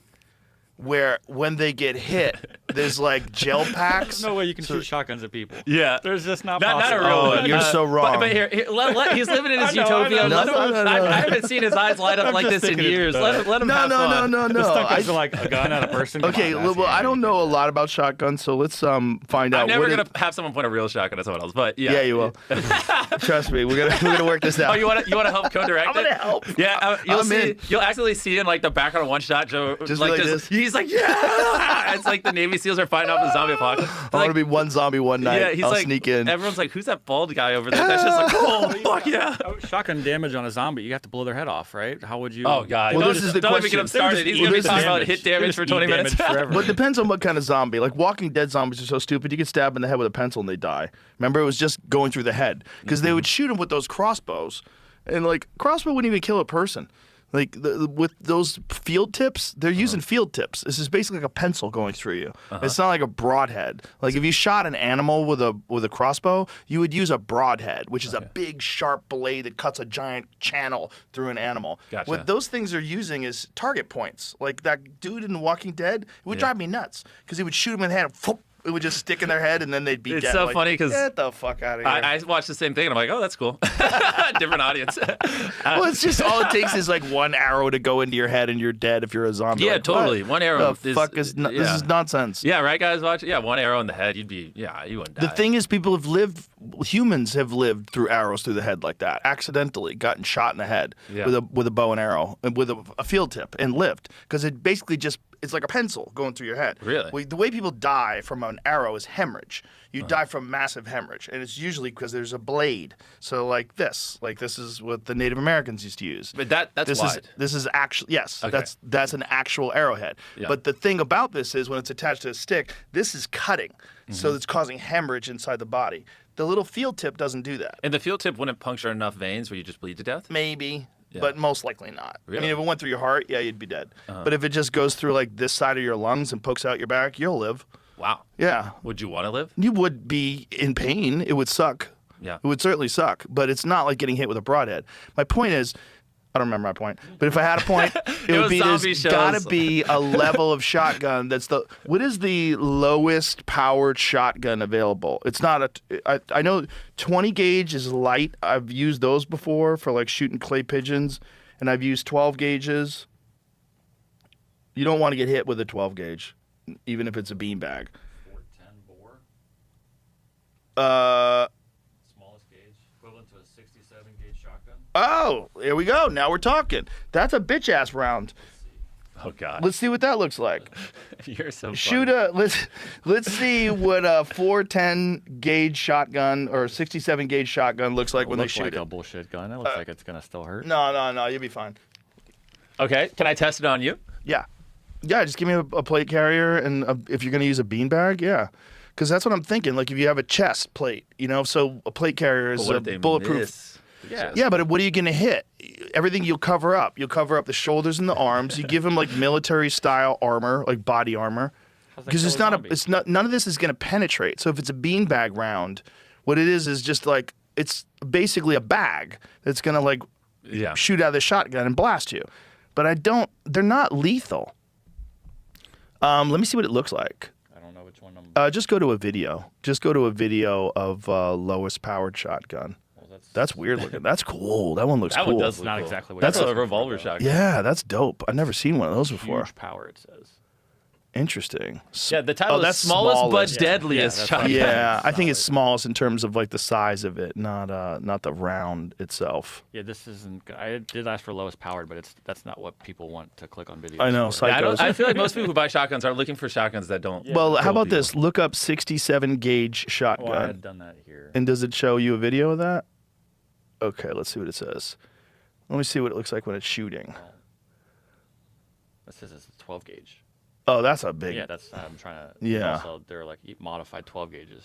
S4: where when they get hit, There's like gel packs.
S7: There's no way you can shoot shotguns at people.
S5: Yeah.
S7: There's just not
S5: Not
S7: possible.
S5: a real one.
S4: You're so wrong.
S5: But here, he's living in his
S7: I know,
S5: utopia.
S7: I know.
S5: Let him, I haven't seen his eyes light up
S7: I'm
S5: like
S7: just
S5: this in
S7: thinking
S5: years.
S7: it's
S5: Let him
S4: No,
S5: have
S4: no,
S5: fun.
S4: no, no,
S7: It's
S4: no.
S7: stuck into like a gun at a person.
S4: Okay,
S7: Come on,
S4: well, I don't know a lot about shotguns, so let's find out.
S5: I'm never
S4: what
S5: gonna have someone point a real shotgun at someone else, but yeah.
S4: Yeah, you will. Trust me, we're gonna work this out.
S5: Oh, you want to help co-direct
S4: I'm gonna help.
S5: Yeah,
S4: I'm in.
S5: You'll actually see in like the background of one shot, Joe,
S4: Just like this?
S5: He's like, yeah. It's like the Navy SEALs are fighting off the zombie apocalypse.
S4: I want to be one zombie one night.
S5: Yeah, he's
S4: I'll
S5: like,
S4: sneak in.
S5: Everyone's like, who's that bald guy over there? That's just like, oh, fuck yeah.
S7: Shotgun damage on a zombie, you have to blow their head off, right? How would you?
S5: Oh god.
S4: Well,
S5: don't,
S4: this is the
S5: don't even
S4: question.
S5: get him started. He's gonna be talking about hit damage for 20 minutes.
S7: forever.
S4: But it depends on what kind of zombie. Like Walking Dead zombies are so stupid. You get stabbed in the head with a pencil and they die. Remember, it was just going through the head because they would shoot them with those crossbows, and like crossbow wouldn't even kill a person. Like with those field tips, they're using field tips. This is basically like a pencil going through you. It's not like a broadhead. Like if you shot an animal with a crossbow, you would use a broadhead, which is a big sharp blade that cuts a giant channel through an animal.
S5: Gotcha.
S4: What those things are using is target points. Like that dude in Walking Dead, it would drive me nuts because he would shoot him in the head. And it would just stick in their head, and then they'd be
S5: It's
S4: dead.
S5: so
S4: Like,
S5: funny 'cause
S4: get the fuck out of here.
S5: I watched the same thing and I'm like, oh, that's cool. Different audience.
S4: Well, it's just all it takes is like one arrow to go into your head and you're dead if you're a zombie.
S5: Yeah,
S4: Like,
S5: totally.
S4: what
S5: One arrow
S4: The
S5: is-
S4: fuck is this
S5: yeah.
S4: is nonsense.
S5: Yeah, right, guys? Watch. Yeah, one arrow in the head, you wouldn't die.
S4: The thing is, humans have lived through arrows through the head like that, accidentally gotten shot in the head
S5: Yeah.
S4: with a bow and arrow and with a field tip and lived because it basically it's like a pencil going through your head.
S5: Really?
S4: The way people die from an arrow is hemorrhage. You die from massive hemorrhage, and it's usually because there's a blade. So like this is what the Native Americans used to use.
S5: But that's wide.
S4: This is actually yes.
S5: Okay.
S4: That's an actual arrowhead.
S5: Yeah.
S4: But the thing about this is when it's attached to a stick, this is cutting, so it's causing hemorrhage inside the body. The little field tip doesn't do that.
S5: And the field tip wouldn't puncture enough veins where you just bleed to death?
S4: Maybe.
S5: Yeah.
S4: But most likely not. I
S5: Really?
S4: mean, if it went through your heart, yeah, you'd be dead. But if it just goes through like this side of your lungs and pokes out your back, you'll live.
S5: Wow.
S4: Yeah.
S5: Would you want to live?
S4: You would be in pain. It would suck.
S5: Yeah.
S4: It would certainly suck. But it's not like getting hit with a broadhead. My point is, I don't remember my point. But if I had a point, it would
S5: was
S4: be
S5: zombie
S4: there's
S5: shows.
S4: got to be a level of shotgun what is the lowest powered shotgun available? It's not I know 20 gauge is light. I've used those before for like shooting clay pigeons. And I've used 12 gauges. You don't want to get hit with a 12 gauge, even if it's a beanbag.
S7: 410 bore, smallest gauge, equivalent to a 67 gauge shotgun.
S4: Oh, here we go. Now we're talking. That's a bitch ass round.
S5: Oh, God.
S4: Let's see what that looks like.
S5: You're so
S4: Shoot
S5: funny.
S4: let's see what a 410 gauge shotgun or 67 gauge shotgun looks like when they
S7: looks
S4: shoot
S7: like
S4: it.
S7: a bullshit gun. It looks like it's gonna still hurt.
S4: No, you'll be fine.
S5: Okay, can I test it on you?
S4: Yeah, just give me a plate carrier, and if you're gonna use a beanbag, yeah, because that's what I'm thinking. Like if you have a chest plate, so a plate carrier is
S5: But what
S4: a
S5: if they
S4: bulletproof.
S5: miss?
S4: Yeah, but what are you going to hit? Everything you'll cover up. You'll cover up the shoulders and the arms. You give them like military style armor, like body armor,
S7: How's that
S4: because
S7: kill a zombie?
S4: none of this is going to penetrate. So if it's a beanbag round, what it is just like it's basically a bag that's going to like
S5: Yeah.
S4: shoot out of the shotgun and blast you. But they're not lethal. Let me see what it looks like.
S7: I don't know which one I'm.
S4: Just go to a video. Just go to a video of lowest powered shotgun.
S7: Well,
S4: That's weird looking. That's cool. That one looks
S5: That
S4: cool.
S5: one does
S7: It's
S5: look
S7: not
S5: cool.
S7: exactly what
S5: That's
S7: you're
S5: a
S7: looking for,
S5: revolver
S7: though.
S5: shotgun.
S4: Yeah, that's dope. I've never seen one of those before.
S7: Huge power, it says.
S4: Interesting.
S5: Yeah, the title is
S4: that's
S5: smallest but
S4: smallest.
S5: deadliest
S7: that's
S5: shotgun.
S4: Yeah, I think it's smallest in terms of like the size of it, not the round itself.
S7: Yeah, this isn't. I did ask for lowest powered, but that's not what people want to click on videos.
S4: I know,
S7: for.
S5: Yeah,
S4: psychos.
S5: I feel like most people who buy shotguns are looking for shotguns that don't.
S4: Well, how
S5: kill
S4: about
S5: people.
S4: this? Look up 67 gauge
S7: Oh, I
S4: shotgun.
S7: had done that here.
S4: And does it show you a video of that? Okay, let's see what it says. Let me see what it looks like when it's shooting.
S7: This says it's a 12 gauge.
S4: Oh, that's a big.
S7: Yeah, that's. I'm trying to.
S4: Yeah.
S7: Also, they're like modified 12 gauges.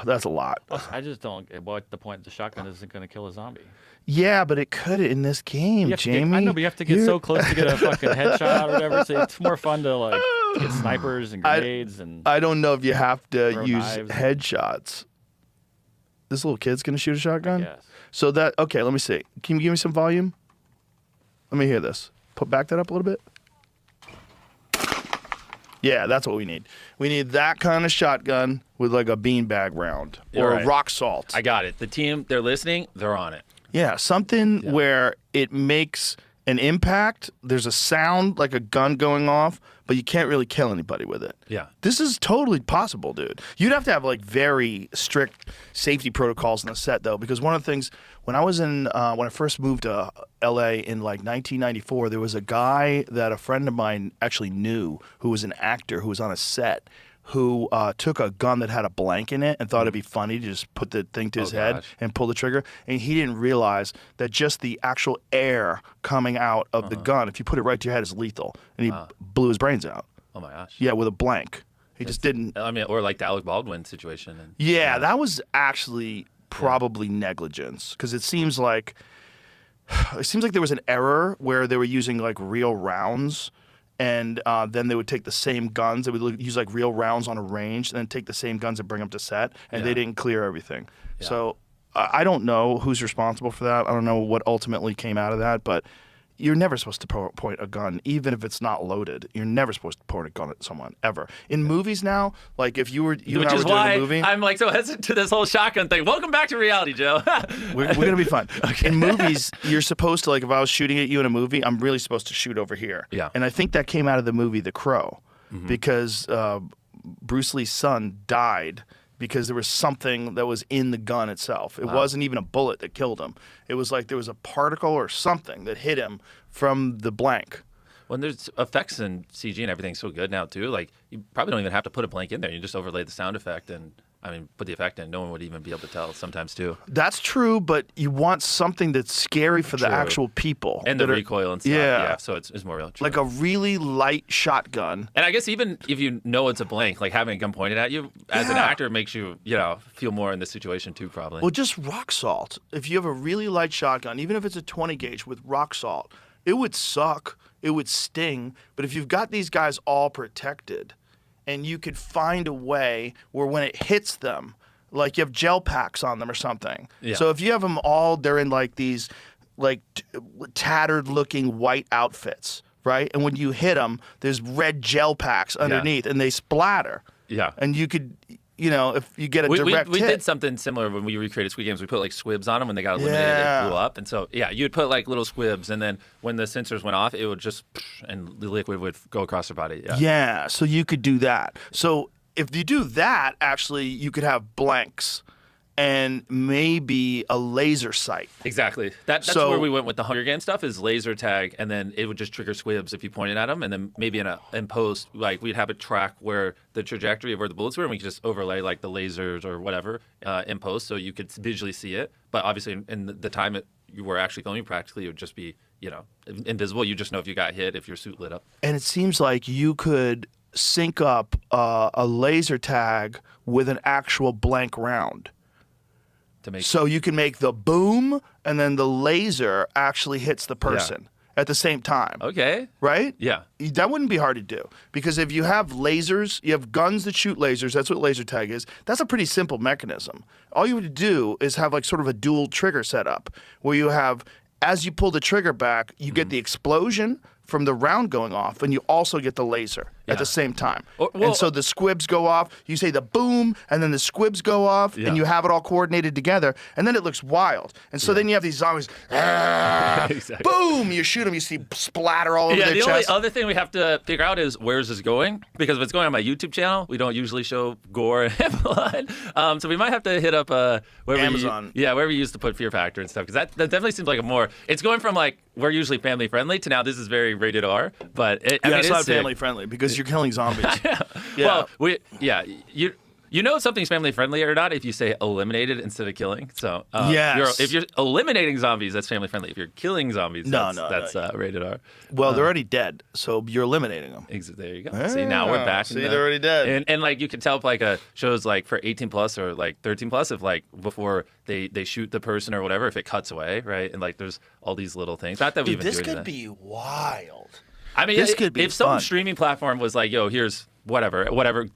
S4: That's a lot.
S7: I just don't. What the point? The shotgun isn't going to kill a zombie.
S4: Yeah, but it could in this game,
S7: You have to get-
S4: Jamie.
S7: I know, but you have to get
S4: You're-
S7: so close to get a fucking headshot or whatever. So it's more fun to like get snipers and grenades and.
S4: I don't know if you have to
S7: Throw
S4: use
S7: knives.
S4: headshots. This little kid's gonna shoot a shotgun.
S7: guess.
S4: So that okay. Let me see. Can you give me some volume? Let me hear this. Back that up a little bit. Yeah, that's what we need. We need that kind of shotgun with like a beanbag round or
S5: right.
S4: rock salt.
S5: I got it. The team, they're listening. They're on it.
S4: Yeah, something where it makes an impact. There's a sound like a gun going off, but you can't really kill anybody with it.
S5: Yeah.
S4: This is totally possible, dude. You'd have to have like very strict safety protocols on the set, though, because one of the things when I first moved to LA in like 1994, there was a guy that a friend of mine actually knew who was an actor who was on a set who took a gun that had a blank in it and thought it'd be funny to just put the thing to his head and pull the trigger. And he didn't realize that just the actual air coming out of the gun, if you put it right to your head, is lethal. And he blew his brains out.
S5: Oh my gosh.
S4: Yeah, with a blank. He just didn't.
S5: I mean, or like the Alec Baldwin situation. And,
S4: yeah, that was actually probably negligence because it seems like there was an error where they were using like real rounds. And then they would take the same guns. They would use like real rounds on a range, and then take the same guns and bring them to set. And they didn't clear everything. Yeah. So I don't know who's responsible for that. I don't know what ultimately came out of that. But you're never supposed to point a gun, even if it's not loaded. You're never supposed to point a gun at someone ever. In movies now, like if you and I were doing a movie,
S5: I'm like so hesitant to this whole shotgun thing. Welcome back to reality, Joe.
S4: we're gonna be fun. Okay. In movies, you're supposed to like if I was shooting at you in a movie, I'm really supposed to shoot over here.
S5: Yeah.
S4: And I think that came out of the movie The Crow, because Bruce Lee's son died because there was something that was in the gun itself. It wasn't even a bullet that killed him. It was like there was a particle or something that hit him from the blank.
S5: When there's effects and CG and everything's so good now too, like you probably don't even have to put a blank in there. You just overlay the sound effect and put the effect in. No one would even be able to tell sometimes too.
S4: That's true, but you want something that's scary for the actual people.
S5: And the recoil and stuff. Yeah, so it's more real. True.
S4: Like a really light shotgun.
S5: And I guess even if you know it's a blank, like having a gun pointed at you, as an actor makes you, feel more in the situation too probably.
S4: Well, just rock salt. If you have a really light shotgun, even if it's a 20 gauge with rock salt, it would suck. It would sting. But if you've got these guys all protected, and you could find a way where when it hits them, like you have gel packs on them or something.
S5: Yeah.
S4: So if you have them all, they're in like these like tattered looking white outfits, right? And when you hit them, there's red gel packs underneath and they splatter.
S5: Yeah.
S4: And you could, if you get a direct
S5: we
S4: hit.
S5: did something similar when we recreated Squid Games. We put like squibs on them when they got eliminated. They blew up, and so you'd put like little squibs, and then when the sensors went off, it would just and the liquid would go across their body.
S4: Yeah, so you could do that. So if you do that, actually, you could have blanks and maybe a laser sight.
S5: Exactly. That's where we went with the Hunger Games stuff is laser tag, and then it would just trigger squibs if you pointed at them, and then maybe in post, like we'd have it track where the trajectory of where the bullets were, and we could just overlay like the lasers or whatever in post, so you could visually see it. But obviously, in the time you were actually filming, practically it would just be invisible. You just know if you got hit if your suit lit up.
S4: And it seems like you could sync up a laser tag with an actual blank round. So you can make the boom, and then the laser actually hits the person at the same time.
S5: Okay.
S4: Right?
S5: Yeah.
S4: That wouldn't be hard to do. Because if you have lasers, you have guns that shoot lasers, that's what laser tag is. That's a pretty simple mechanism. All you would do is have like sort of a dual trigger setup where you have, as you pull the trigger back, you get the explosion from the round going off, and you also get the laser at the same time. And so the squibs go off, you say the boom, and then the squibs go off, and you have it all coordinated together, and then it looks wild. And so then you have these zombies, boom, you shoot them, you see splatter all over their chest.
S5: The only other thing we have to figure out is where's this going? Because if it's going on my YouTube channel, we don't usually show gore and blood. So we might have to hit up
S4: Amazon.
S5: Wherever you used to put Fear Factor and stuff, because that definitely seems like it's going from like, we're usually family friendly to now this is very rated R, but
S4: it's not family friendly because you're killing zombies.
S5: Well, you know if something's family friendly or not if you say eliminated instead of killing. So if you're eliminating zombies, that's family friendly. If you're killing zombies, that's rated R.
S4: Well, they're already dead, so you're eliminating them.
S5: There you go. See, now we're back.
S4: They're already dead.
S5: And like you can tell if like shows like for 18 plus or like 13 plus if like before they shoot the person or whatever, if it cuts away, right? And like there's all these little things. Not that we even
S4: this
S5: doing
S4: could
S5: that.
S4: be wild.
S5: I mean,
S4: this could be
S5: if some
S4: fun.
S5: streaming platform was like, yo, here's whatever,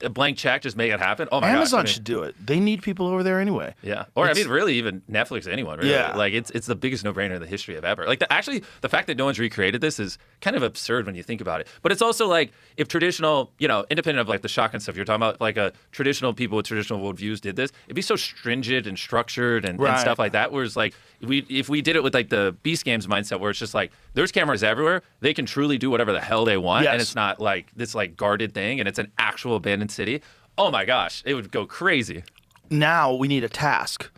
S5: a blank check, just make it happen. Oh my
S4: Amazon
S5: gosh,
S4: should do it. They need people over there anyway.
S5: Yeah, or really even Netflix, anyone really.
S4: Yeah.
S5: Like it's the biggest no-brainer in the history of ever. Like the fact that no one's recreated this is kind of absurd when you think about it. But it's also like if traditional, independent of like the shotgun stuff you're talking about, like traditional people with traditional worldviews did this, it'd be so stringent and structured and stuff like that. Whereas like if we did it with like the Beast Games mindset, where it's just like there's cameras everywhere, they can truly do whatever the hell they want, and it's not like this like guarded thing, and it's an actual abandoned city. Oh my gosh, it would go crazy.
S4: Now we need a task.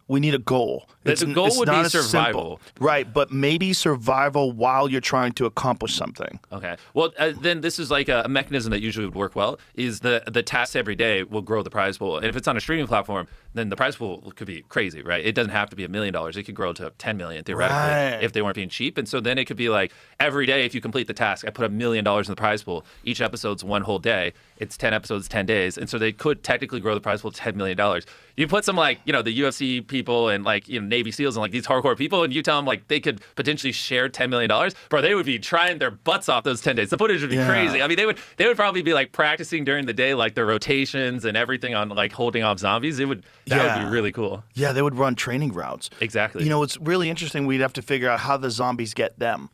S4: We need a goal.
S5: The goal would be survival.
S4: Right, but maybe survival while you're trying to accomplish something.
S5: Okay. Well, then this is like a mechanism that usually would work well, is the tasks every day will grow the prize pool. And if it's on a streaming platform, then the prize pool could be crazy, right? It doesn't have to be $1 million. It could grow to $10 million, theoretically, if they weren't being cheap. And so then it could be like, every day, if you complete the task, I put $1 million in the prize pool. Each episode's one whole day. It's 10 episodes, 10 days. And so they could technically grow the prize pool to $10 million. You put some like, the UFC people and like, Navy SEALs and like these hardcore people, and you tell them like they could potentially share $10 million, bro, they would be trying their butts off those 10 days. The footage would be crazy. I mean, they would probably be like practicing during the day, like their rotations and everything on like holding off zombies. That would be really cool.
S4: Yeah, they would run training routes.
S5: Exactly.
S4: It's really interesting. We'd have to figure out how the zombies get them.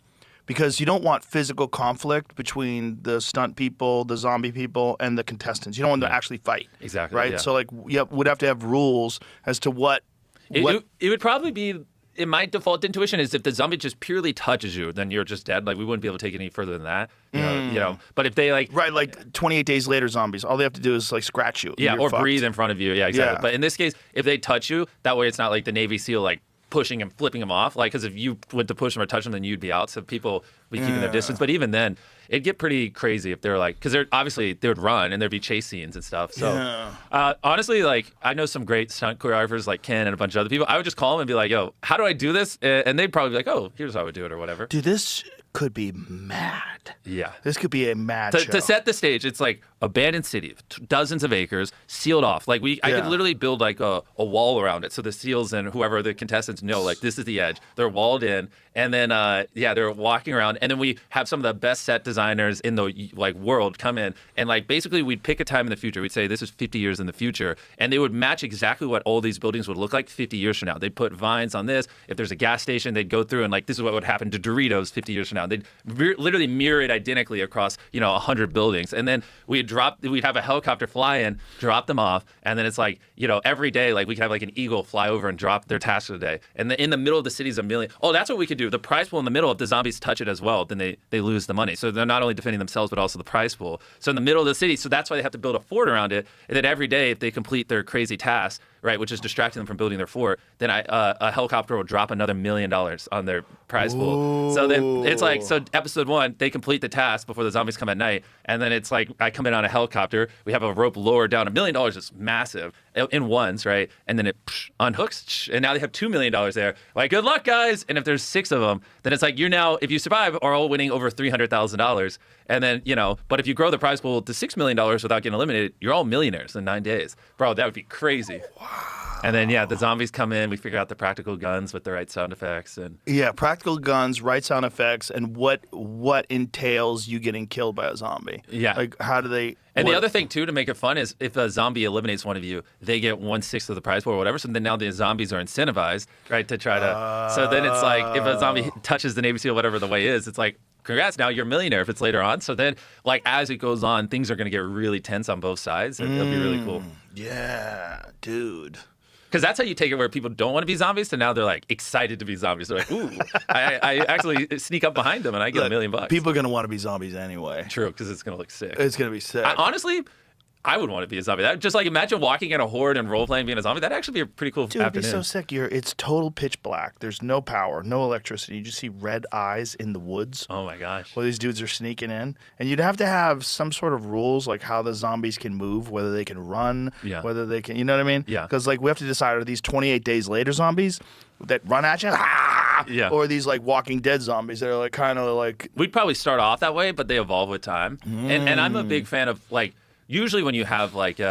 S4: Because you don't want physical conflict between the stunt people, the zombie people, and the contestants. You don't want them to actually fight.
S5: Exactly.
S4: Right?
S5: Yeah.
S4: So, like, we'd have to have rules as to what...
S5: It would probably be... In my default intuition is if the zombie just purely touches you, then you're just dead. Like, we wouldn't be able to take it any further than that. You know. But if they, like...
S4: Right, like 28 days later zombies. All they have to do is, like, scratch you.
S5: Yeah, or
S4: fucked.
S5: breathe in front of you. Yeah, exactly.
S4: Yeah.
S5: But in this case, if they touch you, that way it's not like the Navy SEAL, like, pushing and flipping them off, like, because if you went to push them or touch them, then you'd be out. So people would be keeping their distance. But even then, it'd get pretty crazy if they're like, because they're obviously they would run and there'd be chase scenes and stuff. So honestly, like, I know some great stunt choreographers like Ken and a bunch of other people. I would just call them and be like, yo, how do I do this? And they'd probably be like, oh, here's how I would do it or whatever.
S4: Dude, this could be mad.
S5: Yeah.
S4: This could be a mad show.
S5: To set the stage, it's like abandoned city, dozens of acres, sealed off. Like I could literally build like a wall around it, so the SEALs and whoever the contestants know, like this is the edge. They're walled in, and then they're walking around, and then we have some of the best set designers in the like world come in, and like basically we'd pick a time in the future. We'd say this is 50 years in the future, and they would match exactly what all these buildings would look like 50 years from now. They'd put vines on this. If there's a gas station, they'd go through and like this is what would happen to Doritos 50 years from now. They'd literally mirror it identically across 100 buildings, and then we'd have a helicopter fly in, drop them off, and then it's like every day like we could have like an eagle fly over and drop their task of the day, and in the middle of the city's $1 million. Oh, that's what we could do. The prize pool in the middle, if the zombies touch it as well, then they lose the money. So they're not only defending themselves but also the prize pool. So in the middle of the city, so that's why they have to build a fort around it, and then every day if they complete their crazy task, right, which is distracting them from building their fort, then a helicopter will drop another $1 million on their prize pool. So then it's like, so episode 1, they complete the task before the zombies come at night, and then it's like I come in on a helicopter, we have a rope lowered down, $1 million is massive in ones, right, and then it unhooks, and now they have $2 million there. Like, good luck, guys. And if there's 6 of them, then it's like you're now, if you survive, are all winning over $300,000. And then but if you grow the prize pool to $6 million without getting eliminated, you're all millionaires in 9 days, bro. That would be crazy. Wow. And then the zombies come in. We figure out the practical guns with the right sound effects and
S4: practical guns, right sound effects, and what entails you getting killed by a zombie. Yeah, like how do they?
S5: And the other thing too, to make it fun, is if a zombie eliminates one of you, they get 1/6 of the prize pool or whatever. So then now the zombies are incentivized, right, to try to. So then it's like if a zombie touches the Navy SEAL, whatever the way is, it's like, congrats, now you're a millionaire if it's later on. So then, like, as it goes on, things are going to get really tense on both sides, and it'll be really cool.
S4: Yeah, dude.
S5: Because that's how you take it, where people don't want to be zombies, so now they're like excited to be zombies. They're like, ooh, I actually sneak up behind them and I get $1 million.
S4: People are going to want to be zombies anyway.
S5: True, because it's going to look sick.
S4: It's going to be sick.
S5: Honestly, I would want to be a zombie. Just like imagine walking in a horde and role playing being a zombie. That'd actually be a pretty cool afternoon.
S4: It'd be so sick. It's total pitch black. There's no power, no electricity. You just see red eyes in the woods.
S5: Oh my gosh.
S4: Where these dudes are sneaking in. And you'd have to have some sort of rules, like how the zombies can move, whether they can run, whether they can, you know what I mean?
S5: Yeah.
S4: Because like we have to decide, are these 28 days later zombies that run at you? Or these like Walking Dead zombies that are like kind of like...
S5: We'd probably start off that way, but they evolve with time. And I'm a big fan of like, usually when you have like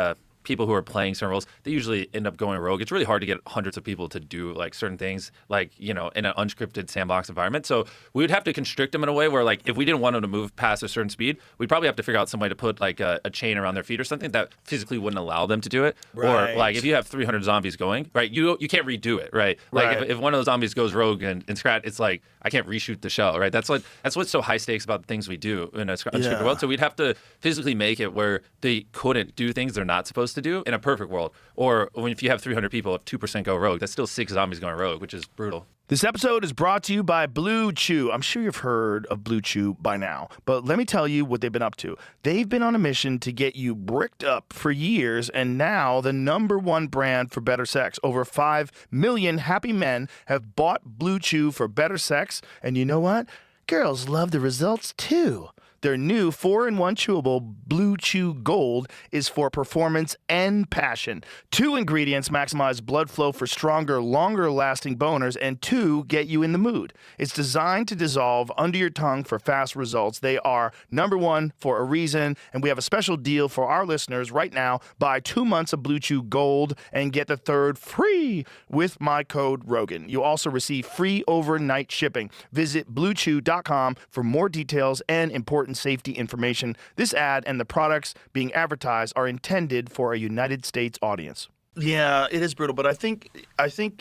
S5: people who are playing certain roles, they usually end up going rogue. It's really hard to get hundreds of people to do like certain things, like, you know, in an unscripted sandbox environment. So we would have to constrict them in a way where, like, if we didn't want them to move past a certain speed, we'd probably have to figure out some way to put like a chain around their feet or something that physically wouldn't allow them to do it.
S4: Right.
S5: Or like if you have 300 zombies going, right, you can't redo it, right? Like
S4: Right.
S5: if one of those zombies goes rogue and Scrat, it's like I can't reshoot the show, right? That's what's so high stakes about the things we do in a unscripted world. So we'd have to physically make it where they couldn't do things they're not supposed to do in a perfect world. Or if you have 300 people, if 2% go rogue, that's still 6 zombies going rogue, which is brutal.
S4: This episode is brought to you by Blue Chew. I'm sure you've heard of Blue Chew by now, but let me tell you what they've been up to. They've been on a mission to get you bricked up for years, and now the #1 brand for better sex. Over 5 million happy men have bought Blue Chew for better sex, and you know what? Girls love the results too. Their new 4-in-1 chewable Blue Chew Gold is for performance and passion. 2 ingredients maximize blood flow for stronger, longer-lasting boners, and 2 get you in the mood. It's designed to dissolve under your tongue for fast results. They are #1 for a reason, and we have a special deal for our listeners right now. Buy 2 months of Blue Chew Gold and get the 3rd free with my code Rogan. You also receive free overnight shipping. Visit BlueChew.com for more details and important safety information. This ad and the products being advertised are intended for a United States audience. Yeah, it is brutal, but I think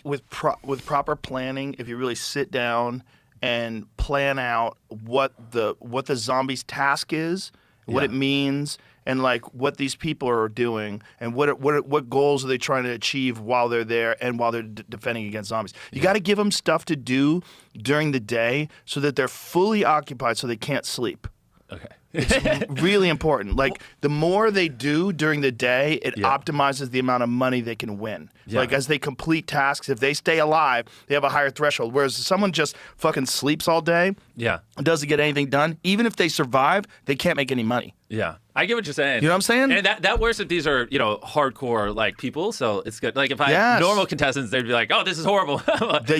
S4: with proper planning, if you really sit down and plan out what the zombie's task is, what it means, and like what these people are doing, and what goals are they trying to achieve while they're there and while they're defending against zombies. You got to give them stuff to do during the day so that they're fully occupied, so they can't sleep.
S5: Okay.
S4: It's really important. Like, the more they do during the day, it optimizes the amount of money they can win.
S5: Yeah.
S4: Like, as they complete tasks, if they stay alive, they have a higher threshold. Whereas if someone just fucking sleeps all day,
S5: Yeah.
S4: doesn't get anything done, even if they survive, they can't make any money.
S5: Yeah. I get what you're saying.
S4: You know what I'm saying?
S5: And that works if these are, you know, hardcore like people, so it's good. Like if I had normal contestants, they'd be like, "Oh, this is horrible."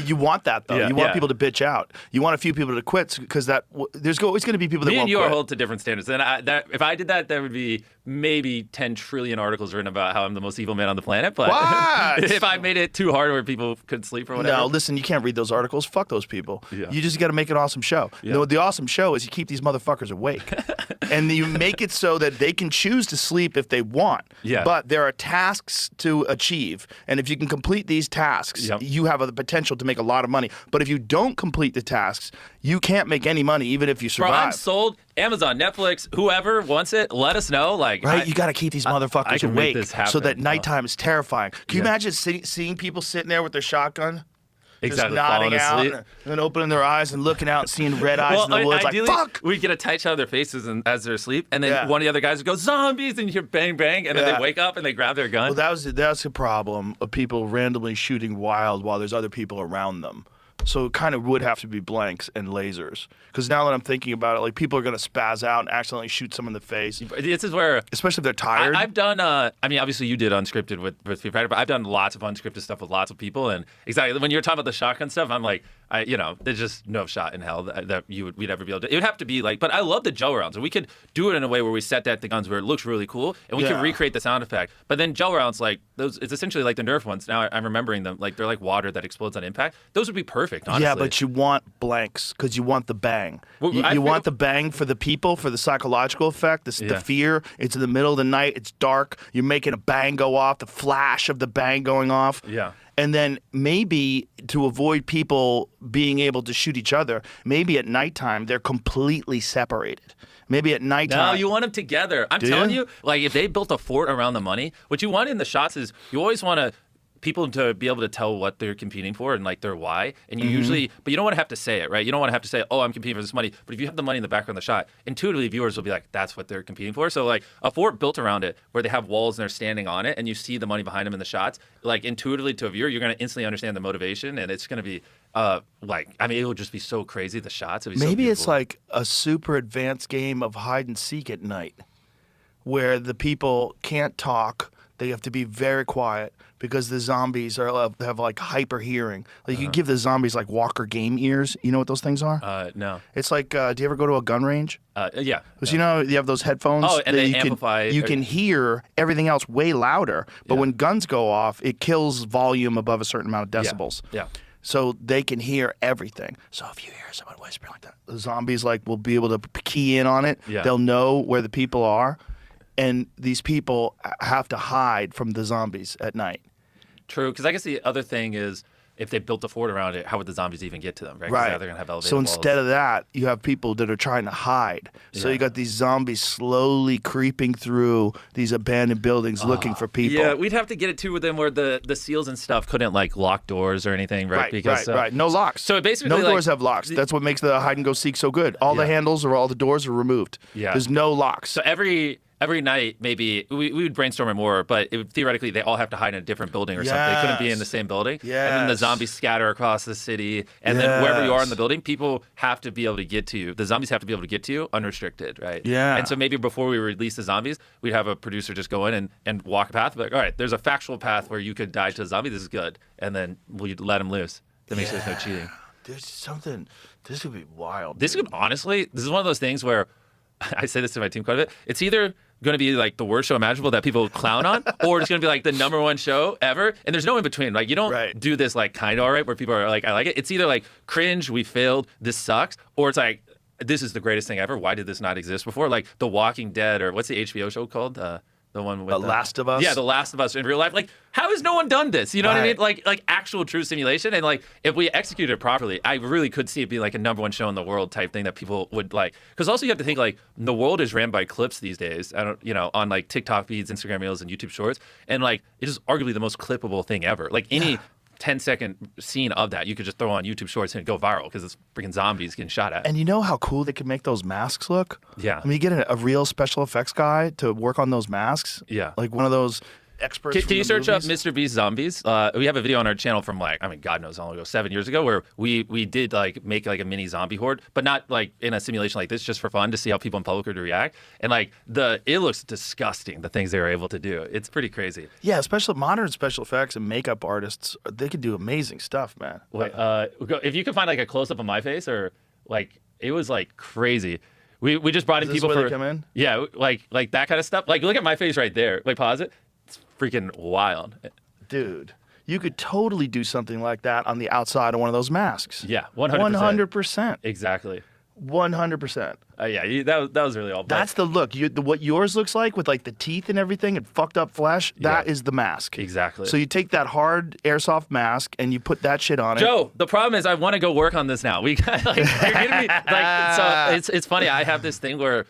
S4: You want that though.
S5: Yeah.
S4: You want
S5: Yeah.
S4: people to bitch out. You want a few people to quit because there's always going to be people that
S5: Me
S4: won't
S5: and you
S4: quit.
S5: are held to different standards. And if I did that, there would be maybe 10 trillion articles written about how I'm the most evil man on the planet. But
S4: What?
S5: if I made it too hard where people couldn't sleep or whatever.
S4: No, listen, you can't read those articles. Fuck those people.
S5: Yeah.
S4: You just got to make an awesome show.
S5: Yeah.
S4: The awesome show is you keep these motherfuckers awake. And you make it so that they can choose to sleep if they want.
S5: Yeah.
S4: But there are tasks to achieve. And if you can complete these tasks, you have the potential to make a lot of money. But if you don't complete the tasks, you can't make any money even if you survive.
S5: Bro, I'm sold. Amazon, Netflix, whoever wants it, let us know. Like,
S4: Right? You got to keep these motherfuckers
S5: can make
S4: awake
S5: this happen.
S4: so that nighttime is terrifying. Can you
S5: Yeah.
S4: imagine seeing people sitting there with their shotgun?
S5: Exactly,
S4: Just nodding
S5: falling
S4: out
S5: asleep.
S4: and then opening their eyes and looking out and seeing red eyes in the woods. Like,
S5: ideally,
S4: fuck!
S5: we get a tight shot of their faces as they're asleep, and then
S4: Yeah.
S5: one of the other guys would go, "Zombies!" and you hear bang, bang, and then
S4: Yeah.
S5: they wake up and they grab their gun.
S4: Well, that's a problem of people randomly shooting wild while there's other people around them. So it kind of would have to be blanks and lasers. Because now that I'm thinking about it, like, people are going to spaz out and accidentally shoot someone in the face,
S5: This is where
S4: especially if they're tired.
S5: I've done. I mean, obviously you did unscripted with Street Fighter, but I've done lots of unscripted stuff with lots of people. And exactly when you're talking about the shotgun stuff, I'm like, there's just no shot in hell that we'd ever be able to. It would have to be like, but I love the Joe rounds, and we could do it in a way where we set that the guns where it looks really cool, and we can recreate the sound effect. But then Joe rounds, like those, it's essentially like the Nerf ones. Now I'm remembering them, like they're like water that explodes on impact. Those would be perfect, honestly.
S4: Yeah, but you want blanks because you want the bang.
S5: Well,
S4: you want the bang for the people, for the psychological effect, the fear. It's in the middle of the night. It's dark. You're making a bang go off, the flash of the bang going off.
S5: Yeah.
S4: And then maybe to avoid people being able to shoot each other, maybe at nighttime they're completely separated. Maybe at nighttime.
S5: No, you want them together. I'm telling you, like if they built a fort around the money, what you want in the shots is you always want people to be able to tell what they're competing for and like their why. And you usually, but you don't want to have to say it, right? You don't want to have to say, "Oh, I'm competing for this money." But if you have the money in the background of the shot, intuitively viewers will be like, "That's what they're competing for." So like a fort built around it where they have walls and they're standing on it and you see the money behind them in the shots, like intuitively to a viewer, you're going to instantly understand the motivation, and it's going to be it will just be so crazy, the shots. It'll be so
S4: Maybe it's
S5: beautiful.
S4: like a super advanced game of hide and seek at night where the people can't talk. They have to be very quiet because the zombies have like hyper hearing. Like you give the zombies like Walker game ears. You know what those things are?
S5: No.
S4: It's like, do you ever go to a gun range?
S5: Yeah.
S4: Because you know you have those headphones.
S5: Oh, and
S4: that
S5: they
S4: you
S5: amplify.
S4: You can hear everything else way louder, but when guns go off, it kills volume above a certain amount of decibels.
S5: Yeah.
S4: So they can hear everything. So if you hear someone whispering like that, the zombies like will be able to key in on it.
S5: Yeah.
S4: They'll know where the people are, and these people have to hide from the zombies at night.
S5: True, because I guess the other thing is if they built a fort around it, how would the zombies even get to them, right? 'Cause now they're going to have elevated
S4: So
S5: walls.
S4: instead of that, you have people that are trying to hide. So you got these zombies slowly creeping through these abandoned buildings looking for people.
S5: Yeah, we'd have to get it to with them where the seals and stuff couldn't like lock doors or anything, right?
S4: Right. No locks.
S5: So it basically
S4: no
S5: like,
S4: doors have locks. That's what makes the hide and go seek so good. All the handles or all the doors are removed.
S5: Yeah.
S4: There's no locks.
S5: So every night, maybe we would brainstorm it more, but theoretically they all have to hide in a different building or something. They couldn't be in the same building. And then the zombies scatter across the city. And then wherever you are in the building, people have to be able to get to you. The zombies have to be able to get to you unrestricted, right?
S4: Yeah.
S5: And so maybe before we release the zombies, we'd have a producer just go in and walk a path. Like, all right, there's a factual path where you could die to a zombie. This is good. And then we'd let them loose to make sure there's no cheating.
S4: There's something. This would be wild.
S5: This could honestly, this is one of those things where I say this to my team quite a bit. It's either going to be like the worst show imaginable that people clown on, or it's going to be like the #1 show ever. And there's no in between. Like you don't do this like kind of all right where people are like, I like it. It's either like cringe, we failed, this sucks, or it's like, this is the greatest thing ever. Why did this not exist before? Like The Walking Dead, or what's the HBO show called? The one with
S4: The Last of Us?
S5: Yeah, The Last of Us in real life. Like, how has no one done this? You know what I mean? Like actual true simulation. And like, if we execute it properly, I really could see it be like a #1 show in the world type thing that people would like. Because also you have to think like the world is ran by clips these days. On like TikTok feeds, Instagram Reels, and YouTube Shorts. And like, it is arguably the most clippable thing ever. Like any 10-second scene of that you could just throw on YouTube Shorts and go viral because it's freaking zombies getting shot at.
S4: And you know how cool they can make those masks look?
S5: Yeah.
S4: I mean, you get a real special effects guy to work on those masks.
S5: Yeah.
S4: Like one of those experts.
S5: Can
S4: from
S5: you
S4: the
S5: search up
S4: movies.
S5: MrBeast zombies? We have a video on our channel from like, I mean, God knows how long ago, 7 years ago, where we did like make like a mini zombie horde, but not like in a simulation like this, just for fun to see how people in public would react. And like it looks disgusting, the things they were able to do. It's pretty crazy.
S4: Yeah, especially modern special effects and makeup artists, they can do amazing stuff, man.
S5: Wait, if you could find like a close up of my face, or like it was like crazy. We just brought in
S4: Is this
S5: people
S4: where
S5: for
S4: they come in?
S5: Yeah, like that kind of stuff. Like look at my face right there. Like pause it. It's freaking wild.
S4: Dude, you could totally do something like that on the outside of one of those masks.
S5: Yeah, 100%.
S4: 100%.
S5: Exactly.
S4: 100%.
S5: That was really all.
S4: That's the look. What yours looks like with like the teeth and everything and fucked up flesh, that is the mask.
S5: Exactly.
S4: So you take that hard airsoft mask and you put that shit on it.
S5: Joe, the problem is I want to go work on this now. We got like you're giving me like so it's funny. I have this thing where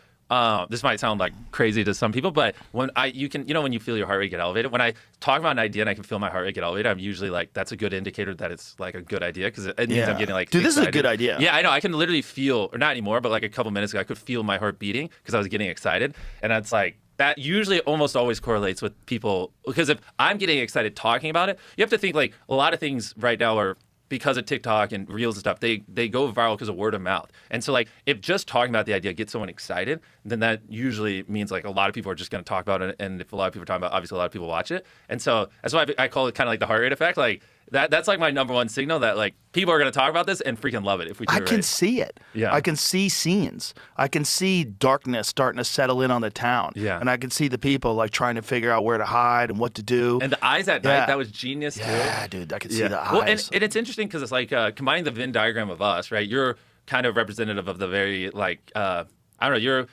S5: this might sound like crazy to some people, but when when you feel your heart rate get elevated, when I talk about an idea and I can feel my heart rate get elevated, I'm usually like, that's a good indicator that it's like a good idea because it means I'm getting like
S4: dude, this
S5: excited.
S4: is a good idea.
S5: Yeah, I know. I can literally feel, or not anymore, but like a couple minutes ago, I could feel my heart beating because I was getting excited, and it's like that usually almost always correlates with people because if I'm getting excited talking about it, you have to think like a lot of things right now are. Because of TikTok and Reels and stuff, they go viral because of word of mouth. And so, like, if just talking about the idea gets someone excited, then that usually means, like, a lot of people are just going to talk about it. And if a lot of people are talking about it, obviously a lot of people watch it. And so that's why I call it kind of like the heart rate effect. Like, that's like my #1 signal that, like, people are going to talk about this and freaking love it if we do it right.
S4: I can see it.
S5: Yeah.
S4: I can see scenes. I can see darkness starting to settle in on the town.
S5: Yeah.
S4: And I can see the people, like, trying to figure out where to hide and what to do.
S5: And the eyes at night, that was genius, too.
S4: Yeah, dude, I can see the eyes.
S5: Well, and it's interesting because it's like combining the Venn diagram of us, right? You're kind of representative of the very, like, I don't know, you're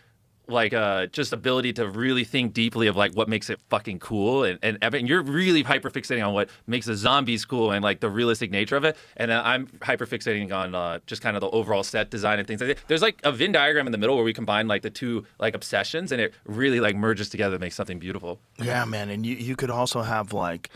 S5: like just ability to really think deeply of like what makes it fucking cool and you're really hyper fixating on what makes the zombies cool and like the realistic nature of it, and I'm hyper fixating on just kind of the overall set design and things like that. There's like a Venn diagram in the middle where we combine like the two like obsessions and it really like merges together to make something beautiful.
S4: Yeah, man, and you could also have like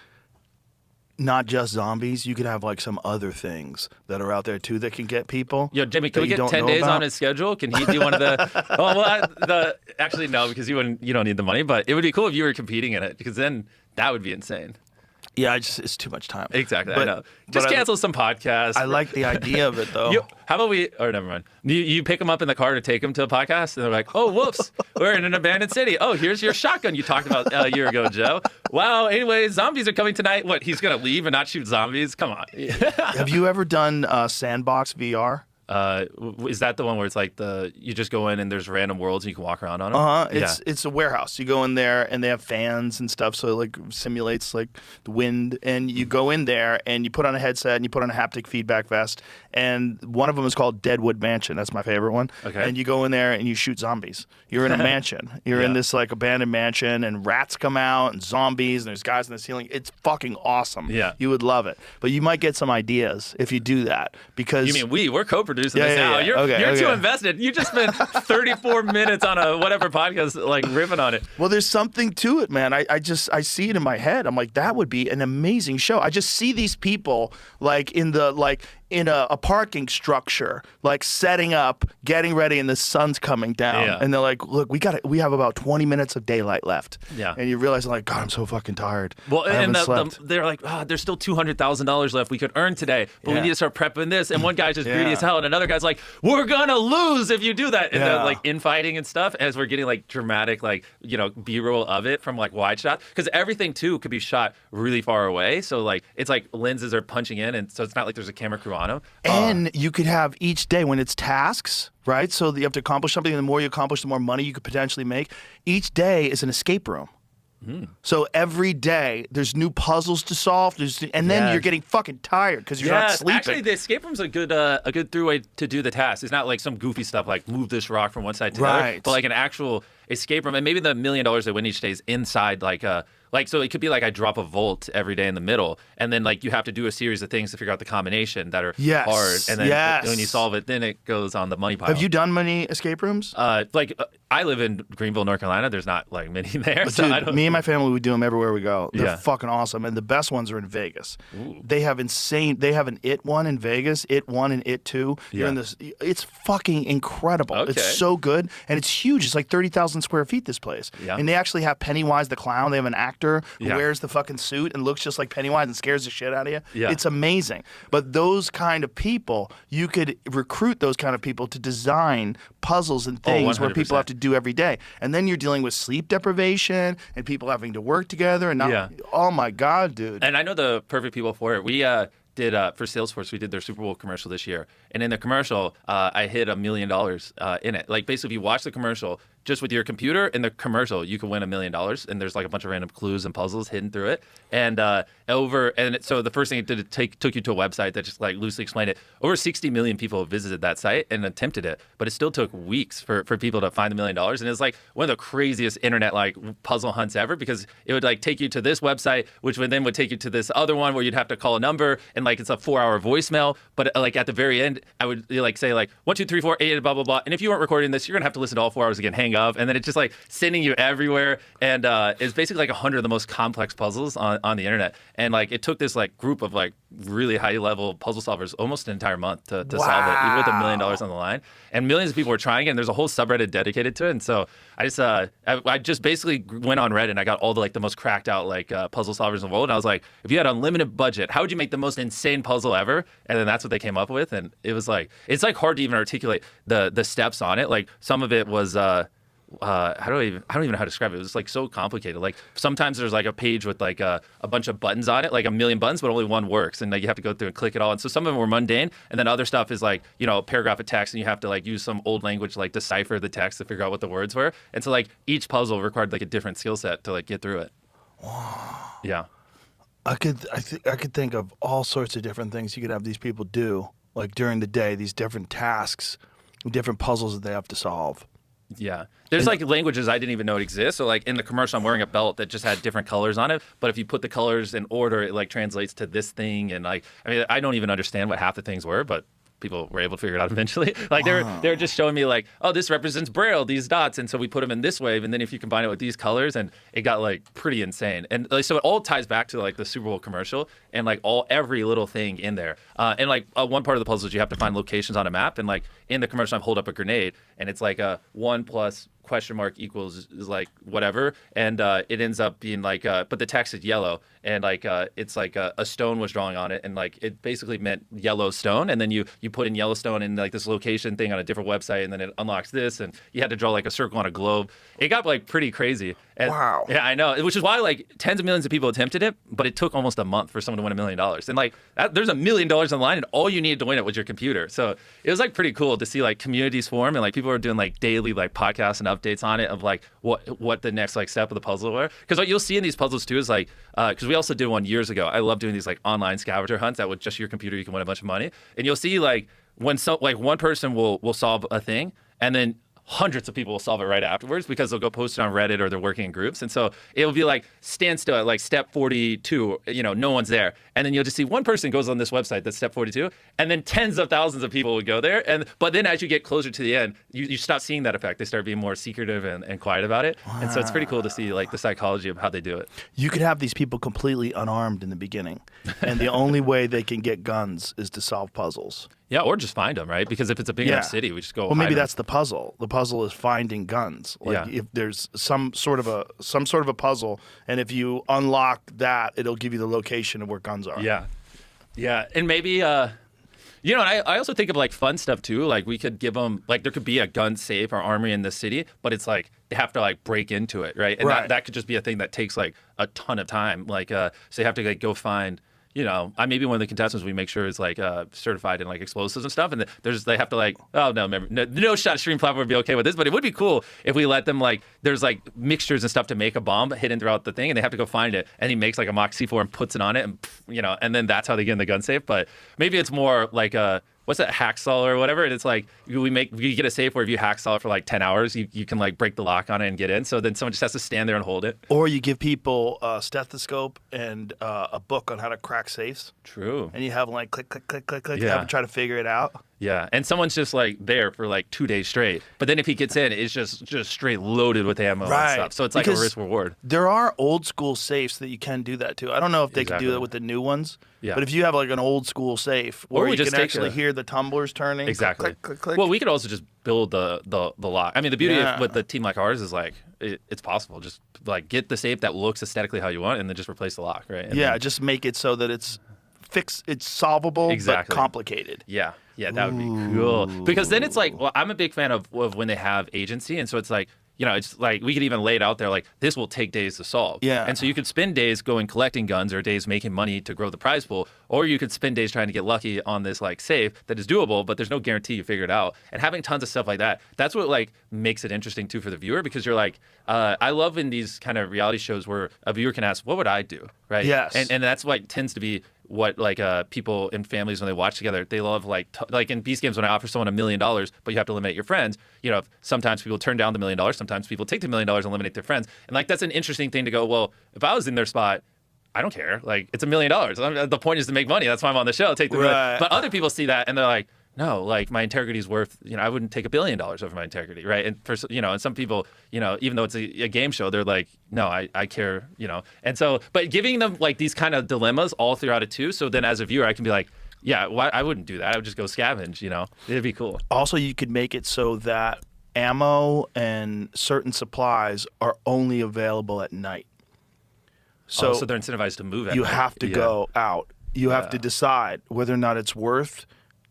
S4: not just zombies, you could have like some other things that are out there too that can get people.
S5: Yo, Jimmy, can we
S4: you
S5: get
S4: don't
S5: 10
S4: know
S5: days
S4: about.
S5: on his schedule? Can he do one of the actually no, because you don't need the money, but it would be cool if you were competing in it because then that would be insane.
S4: Yeah, it's too much time.
S5: Exactly,
S4: But-
S5: I know.
S4: but
S5: Just cancel some podcasts.
S4: I like the idea of it though.
S5: How about we? Or never mind. You pick them up in the car to take them to a podcast, and they're like, "Oh, whoops, we're in an abandoned city. Oh, here's your shotgun you talked about a year ago, Joe. Wow. Anyway, zombies are coming tonight. What? He's gonna leave and not shoot zombies? Come on."
S4: Have you ever done Sandbox VR?
S5: Is that the one where it's like you just go in and there's random worlds and you can walk around on them?
S4: It's a warehouse. You go in there and they have fans and stuff, so it like simulates like the wind. And you go in there and you put on a headset and you put on a haptic feedback vest. And one of them is called Deadwood Mansion. That's my favorite one.
S5: Okay.
S4: And you go in there and you shoot zombies. You're in a mansion. You're in this like abandoned mansion, and rats come out and zombies, and there's guys in the ceiling. It's fucking awesome.
S5: Yeah.
S4: You would love it. But you might get some ideas if you do that, because
S5: You mean we're co-producing
S4: Yeah,
S5: this
S4: yeah,
S5: now?
S4: yeah.
S5: You're
S4: Okay.
S5: too invested. You just spent 34 minutes on a whatever podcast like ripping on it.
S4: Well, there's something to it, man. I see it in my head. I'm like, that would be an amazing show. I just see these people like in a parking structure, like setting up, getting ready, and the sun's coming down.
S5: Yeah.
S4: And they're like, look, we have about 20 minutes of daylight left.
S5: Yeah.
S4: And you realize, like, God, I'm so fucking tired.
S5: Well,
S4: I
S5: and
S4: haven't slept.
S5: they're like, there's still $200,000 left we could earn today, but we
S4: Yeah.
S5: need to start prepping this. And one guy's just greedy
S4: Yeah.
S5: as hell, and another guy's like, we're gonna lose if you do that. And they're
S4: Yeah.
S5: like infighting and stuff as we're getting like dramatic, like, B-roll of it from like wide shot. Because everything too could be shot really far away. So like, it's like lenses are punching in, and so it's not like there's a camera crew on them.
S4: And you could have each day when it's tasks, right? So that you have to accomplish something, and the more you accomplish, the more money you could potentially make. Each day is an escape room. So every day there's new puzzles to solve, and then
S5: Yes.
S4: you're getting fucking tired because you're not sleeping.
S5: Actually, the escape room's a good through way to do the task. It's not like some goofy stuff like move this rock from one side to the other,
S4: Right.
S5: but like an actual escape room. And maybe the $1 million they win each day is inside so it could be like I drop a volt every day in the middle, and then like you have to do a series of things to figure out the combination that are
S4: Yes.
S5: hard, and then
S4: Yes.
S5: when you solve it, then it goes on the money pile.
S4: Have you done many escape rooms?
S5: I live in Greenville, North Carolina. There's not like many there. So
S4: Dude,
S5: I don't.
S4: me and my family, we do them everywhere we go. They're
S5: Yeah.
S4: fucking awesome, and the best ones are in Vegas. They have They have an It one in Vegas, It 1 and It 2. You're in this. It's fucking incredible.
S5: Okay.
S4: It's so good, and it's huge. It's like 30,000 square feet. This place.
S5: Yeah.
S4: And they actually have Pennywise the clown. They have an actor who
S5: Yeah.
S4: wears the fucking suit and looks just like Pennywise and scares the shit out of you.
S5: Yeah.
S4: It's amazing. But those kind of people, you could recruit those kind of people to design puzzles and things where people
S5: 100%.
S4: have to do every day. And then you're dealing with sleep deprivation and people having to work together and not.
S5: Yeah.
S4: Oh my God, dude.
S5: And I know the perfect people for it. We did for Salesforce. We did their Super Bowl commercial this year, and in the commercial, I hit $1 million in it. Like basically, if you watch the commercial just with your computer in the commercial, you can win $1 million. And there's like a bunch of random clues and puzzles hidden through it. And so the first thing it did, it took you to a website that just like loosely explained it. Over 60 million people visited that site and attempted it, but it still took weeks for people to find $1 million. And it's like one of the craziest internet like puzzle hunts ever, because it would like take you to this website, which would take you to this other one where you'd have to call a number, and like it's a 4-hour voicemail. But like at the very end, I would like say like 1, 2, 3, 4, 8, blah blah blah. And if you weren't recording this, you're gonna have to listen to all 4 hours again. Hang up, and then it's just like sending you everywhere. And it's basically like 100 of the most complex puzzles on the internet. And like it took this like group of like really high level puzzle solvers almost an entire month to solve it, even with $1 million on the line. And millions of people were trying it, and there's a whole subreddit dedicated to it. And so I just basically went on Reddit and I got all the most cracked out puzzle solvers in the world. And I was like, if you had unlimited budget, how would you make the most insane puzzle ever? And then that's what they came up with. And it was like, it's like hard to even articulate the steps on it. Like some of it was I don't even know how to describe it. It was like so complicated. Like sometimes there's like a page with like a bunch of buttons on it, like 1 million buttons, but only one works, and like you have to go through and click it all. And so some of them were mundane, and then other stuff is like a paragraph of text, and you have to like use some old language like decipher the text to figure out what the words were. And so like each puzzle required like a different skill set to like get through it. Wow. Yeah.
S4: I could think of all sorts of different things you could have these people do like during the day, these different tasks, different puzzles that they have to solve.
S5: Yeah. There's like languages I didn't even know it exists. So like in the commercial, I'm wearing a belt that just had different colors on it. But if you put the colors in order, it like translates to this thing. And like, I mean, I don't even understand what half the things were, but people were able to figure it out eventually. Like they were just showing me like, oh, this represents Braille, these dots. And so we put them in this way. And then if you combine it with these colors, and it got like pretty insane. And like, so it all ties back to like the Super Bowl commercial and like every little thing in there. And like one part of the puzzle is you have to find locations on a map. And like in the commercial, I hold up a grenade, and it's like a 1 plus question mark equals is like whatever, and it ends up being like but the text is yellow, and like it's like a stone was drawing on it, and like it basically meant Yellowstone, and then you put in Yellowstone in like this location thing on a different website, and then it unlocks this, and you had to draw like a circle on a globe. It got like pretty crazy. And,
S4: Wow.
S5: Yeah, I know, which is why like tens of millions of people attempted it, but it took almost a month for someone to win $1 million, and like there's $1 million on the line, and all you needed to win it was your computer. So it was like pretty cool to see like communities form, and like people are doing like daily like podcasts and updates on it of like what the next like step of the puzzle were. Because what you'll see in these puzzles too is like because we also did one years ago. I love doing these like online scavenger hunts that with just your computer you can win a bunch of money, and you'll see like when like one person will solve a thing, and then hundreds of people will solve it right afterwards because they'll go post it on Reddit or they're working in groups. And so it'll be like standstill at like step 42, no one's there. And then you'll just see one person goes on this website that's step 42, and then tens of thousands of people would go there. But then as you get closer to the end, you stop seeing that effect. They start being more secretive and quiet about it. Wow. And so it's pretty cool to see like the psychology of how they do it.
S4: You could have these people completely unarmed in the beginning, and the only way they can get guns is to solve puzzles.
S5: Yeah, or just find them, right? Because if it's a big enough city, we just go.
S4: Well, maybe
S5: hide 'em.
S4: that's the puzzle. The puzzle is finding guns. Like if there's some sort of a puzzle, and if you unlock that, it'll give you the location of where guns are.
S5: Yeah, and maybe and I also think of like fun stuff too. Like we could give them like there could be a gun safe or armory in the city, but it's like they have to like break into it, right? And that could just be a thing that takes like a ton of time. Like so you have to like go find. Maybe one of the contestants we make sure is like certified in like explosives and stuff, and they have to like, no shot stream platform would be okay with this, but it would be cool if we let them like, there's like mixtures and stuff to make a bomb hidden throughout the thing, and they have to go find it, and he makes like a mock C4 and puts it on it, and then that's how they get in the gun safe. But maybe it's more like what's that, hacksaw or whatever, and it's like we get a safe where if you hacksaw it for like 10 hours, you can like break the lock on it and get in. So then someone just has to stand there and hold it.
S4: Or you give people a stethoscope and a book on how to crack safes.
S5: True.
S4: And you have them like click, click, click, click, click.
S5: Yeah.
S4: You have them try to figure it out.
S5: Yeah, and someone's just like there for like 2 days straight. But then if he gets in, it's just straight loaded with ammo and stuff. So it's like a risk reward.
S4: There are old school safes that you can do that to. I don't know if they can do that with the new ones. Yeah. But if you have like an old school safe where you can actually hear the tumblers turning.
S5: Exactly.
S4: Click, click, click.
S5: Well, we could also just build the lock. I mean, the beauty of with the team like ours is like it's possible. Just like get the safe that looks aesthetically how you want, and then just replace the lock, right? And then,
S4: just make it so that it's solvable but complicated.
S5: Yeah, that would be cool. Because then it's like, well, I'm a big fan of when they have agency, and so it's like, it's like we could even lay it out there like this will take days to solve.
S4: Yeah.
S5: And so you could spend days going collecting guns or days making money to grow the prize pool, or you could spend days trying to get lucky on this like safe that is doable, but there's no guarantee you figure it out. And having tons of stuff like that's what like makes it interesting too for the viewer, because you're like, I love in these kind of reality shows where a viewer can ask, what would I do? Right.
S4: Yes.
S5: And that's what tends to be what like people in families when they watch together, they love like in Beast Games when I offer someone $1 million, but you have to eliminate your friends. Sometimes people turn down the $1 million, sometimes people take the $1 million and eliminate their friends, and like that's an interesting thing to go. Well, if I was in their spot, I don't care. Like it's $1 million. The point is to make money. That's why I'm on the show. Take the million. But other people see that and they're like, no, like my integrity is worth, I wouldn't take $1 billion over my integrity, right? And for, and some people, even though it's a game show, they're like, no, I care, And so, but giving them like these kind of dilemmas all throughout it too. So then as a viewer, I can be like, yeah, I wouldn't do that. I would just go scavenge, It'd be cool.
S4: Also, you could make it so that ammo and certain supplies are only available at night.
S5: So they're incentivized to move at
S4: you
S5: night.
S4: have to go out. You have to decide whether or not it's worth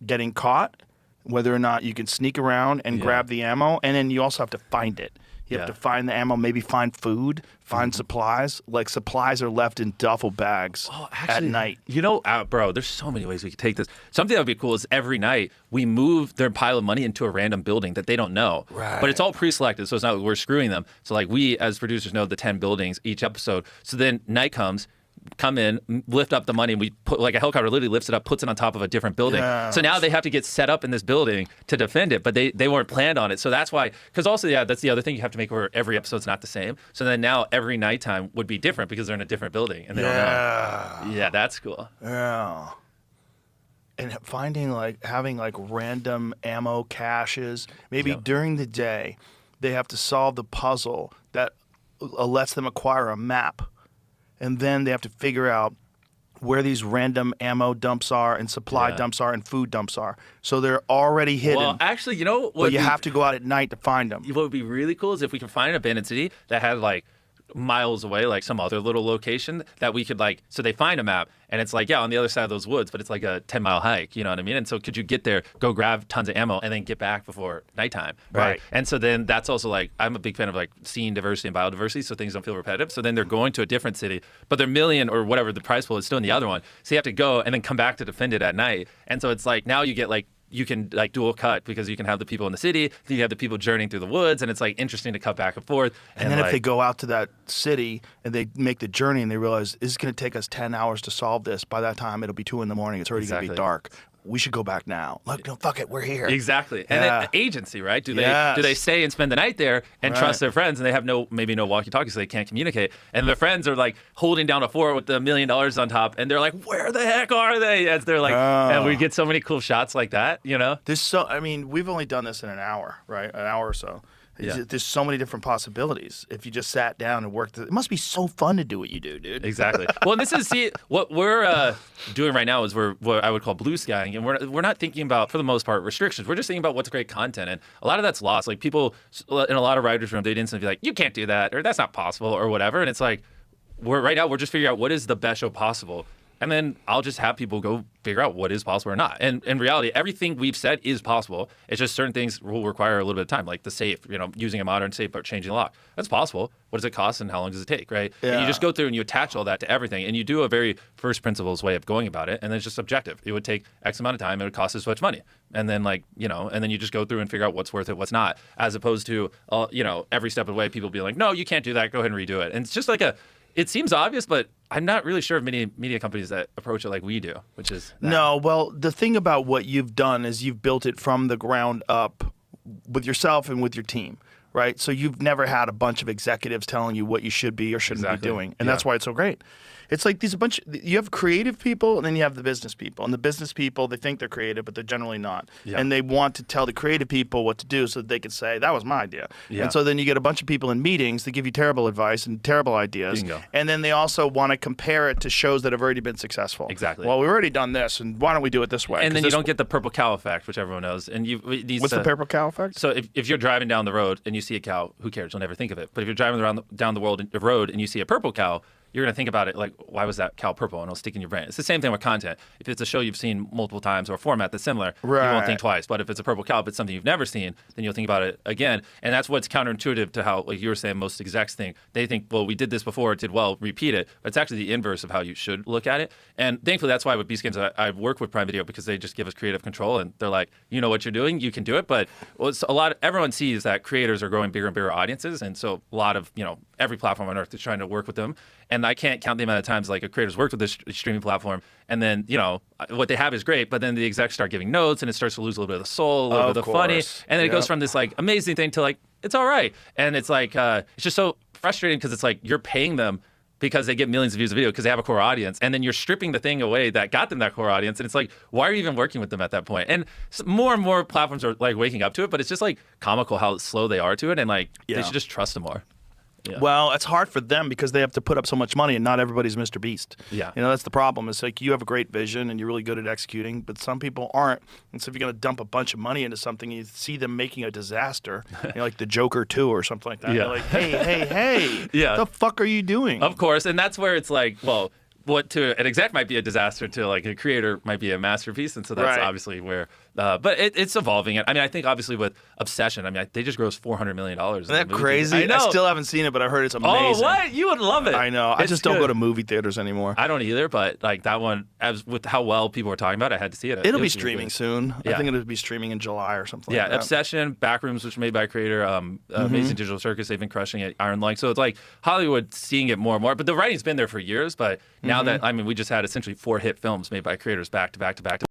S4: getting caught, whether or not you can sneak around and grab the ammo, and then you also have to find it. You have to find the ammo, maybe find food, find supplies. Like supplies are left in duffel bags at night.
S5: Bro, there's so many ways we could take this. Something that would be cool is every night we move their pile of money into a random building that they don't know. Right. But it's all pre-selected, so it's not like we're screwing them. So like we as producers know the 10 buildings each episode. So then night comes, come in, lift up the money, and we put like a helicopter literally lifts it up, puts it on top of a different building. Yes. So now they have to get set up in this building to defend it, but they weren't planned on it. So that's why, because also, that's the other thing you have to make where every episode's not the same. So then now every nighttime would be different because they're in a different building and they don't know. Yeah, that's cool.
S4: Yeah. And having random ammo caches, maybe during the day, they have to solve the puzzle that lets them acquire a map. And then they have to figure out where these random ammo dumps are and supply
S5: Yeah.
S4: dumps are and food dumps are. So they're already hidden.
S5: Well, actually, you know what?
S4: but you have to go out at night to find them.
S5: What would be really cool is if we can find an abandoned city that had like miles away, like some other little location that we could like, so they find a map and it's like, yeah, on the other side of those woods, but it's like a 10-mile hike, you know what I mean? And so could you get there, go grab tons of ammo and then get back before nighttime, right? And so then that's also like, I'm a big fan of like seeing diversity and biodiversity so things don't feel repetitive. So then they're going to a different city, but their million or whatever the prize pool is still in the other one. So you have to go and then come back to defend it at night. And so it's like, now you get like, you can like dual cut because you can have the people in the city, then you have the people journeying through the woods, and it's like interesting to cut back and forth.
S4: And then if
S5: like,
S4: they go out to that city and they make the journey and they realize this is going to take us 10 hours to solve this, by that time it'll be 2 a.m. It's already going to be dark. We should go back now. Look, no, fuck it, we're here.
S5: Exactly. And then agency, right? Do they stay and spend the night there and trust their friends, and they have maybe no walkie-talkie, so they can't communicate, and their friends are like holding down a fort with $1 million on top, and they're like, where the heck are they? As they're like, and we get so many cool shots like that, you know?
S4: We've only done this in an hour, right? An hour or so.
S5: Yeah.
S4: There's so many different possibilities if you just sat down and worked. It must be so fun to do what you do, dude.
S5: Exactly. Well, and this is what we're doing right now is we're what I would call blue skying, and we're not thinking about, for the most part, restrictions. We're just thinking about what's great content, and a lot of that's lost. Like people in a lot of writers' rooms, they'd instantly be like, "You can't do that," or "That's not possible," or whatever. And it's like right now we're just figuring out what is the best show possible. And then I'll just have people go figure out what is possible or not. And in reality, everything we've said is possible. It's just certain things will require a little bit of time, like the safe, using a modern safe but changing the lock. That's possible. What does it cost and how long does it take, right?
S4: Yeah.
S5: And you just go through and you attach all that to everything. And you do a very first principles way of going about it. And then it's just subjective. It would take X amount of time. It would cost this much money. And then and then you just go through and figure out what's worth it, what's not. As opposed to, every step of the way, people be like, no, you can't do that. Go ahead and redo it. And it's just like it seems obvious, but I'm not really sure of many media companies that approach it like we do, which is that.
S4: No, well, the thing about what you've done is you've built it from the ground up with yourself and with your team, right? So you've never had a bunch of executives telling you what you should be or shouldn't be doing, and that's why it's so great. It's like you have creative people and then you have the business people. And the business people, they think they're creative, but they're generally not.
S5: Yeah.
S4: And they want to tell the creative people what to do so that they can say, that was my idea.
S5: Yeah.
S4: And so then you get a bunch of people in meetings that give you terrible advice and terrible ideas.
S5: Bingo.
S4: And then they also want to compare it to shows that have already been successful.
S5: Exactly.
S4: Well, we've already done this, and why don't we do it this way?
S5: And then you don't get the purple cow effect, which everyone knows. And
S4: What's the purple cow effect?
S5: So if you're driving down the road and you see a cow, who cares? You'll never think of it. But if you're driving down the road and you see a purple cow, you're going to think about it like, why was that cow purple? And it'll stick in your brain. It's the same thing with content. If it's a show you've seen multiple times or a format that's similar, you won't think twice. But if it's a purple cow, but something you've never seen, then you'll think about it again. And that's what's counterintuitive to how, like you were saying, most execs think. They think, well, we did this before, it did well, repeat it. But it's actually the inverse of how you should look at it. And thankfully, that's why with Beast Games, I work with Prime Video because they just give us creative control. And they're like, you know what you're doing, you can do it. But everyone sees that creators are growing bigger and bigger audiences. And so a lot of, every platform on earth is trying to work with them. And I can't count the amount of times like a creator's worked with this streaming platform, and then what they have is great, but then the execs start giving notes, and it starts to lose a little bit of the soul, a little bit of the funny, and then it goes from this like amazing thing to like it's all right, and it's like it's just so frustrating because it's like you're paying them because they get millions of views of video because they have a core audience, and then you're stripping the thing away that got them that core audience, and it's like why are you even working with them at that point? And more and more platforms are like waking up to it, but it's just like comical how slow they are to it, and like they should just trust them more. Yeah.
S4: Well, it's hard for them because they have to put up so much money, and not everybody's Mr. Beast.
S5: Yeah.
S4: That's the problem. It's like you have a great vision and you're really good at executing, but some people aren't. And so if you're going to dump a bunch of money into something, you see them making a disaster, like the Joker 2 or something like that.
S5: Yeah.
S4: You're like, hey,
S5: yeah.
S4: the fuck are you doing?
S5: Of course, and that's where it's like, well, what to an exec might be a disaster, to like a creator might be a masterpiece, and so that's obviously where. But it's evolving. I mean, I think obviously with Obsession, I mean, they just grossed $400 million.
S4: Isn't that crazy? I still haven't seen it, but I heard it's amazing.
S5: Oh, what? You would love it.
S4: I know. I just don't go to movie theaters anymore.
S5: I don't either, but like that one, as with how well people were talking about it, I had to see it.
S4: It'll be streaming soon.
S5: Yeah.
S4: I think it'll be streaming in July or something
S5: like
S4: that. Yeah,
S5: Obsession, Backrooms, which was made by a creator, Amazing Digital Circus, they've been crushing it, Iron Lung. So it's like Hollywood seeing it more and more. But the writing's been there for years, but now that, I mean, we just had essentially 4 hit films made by creators back to back to back to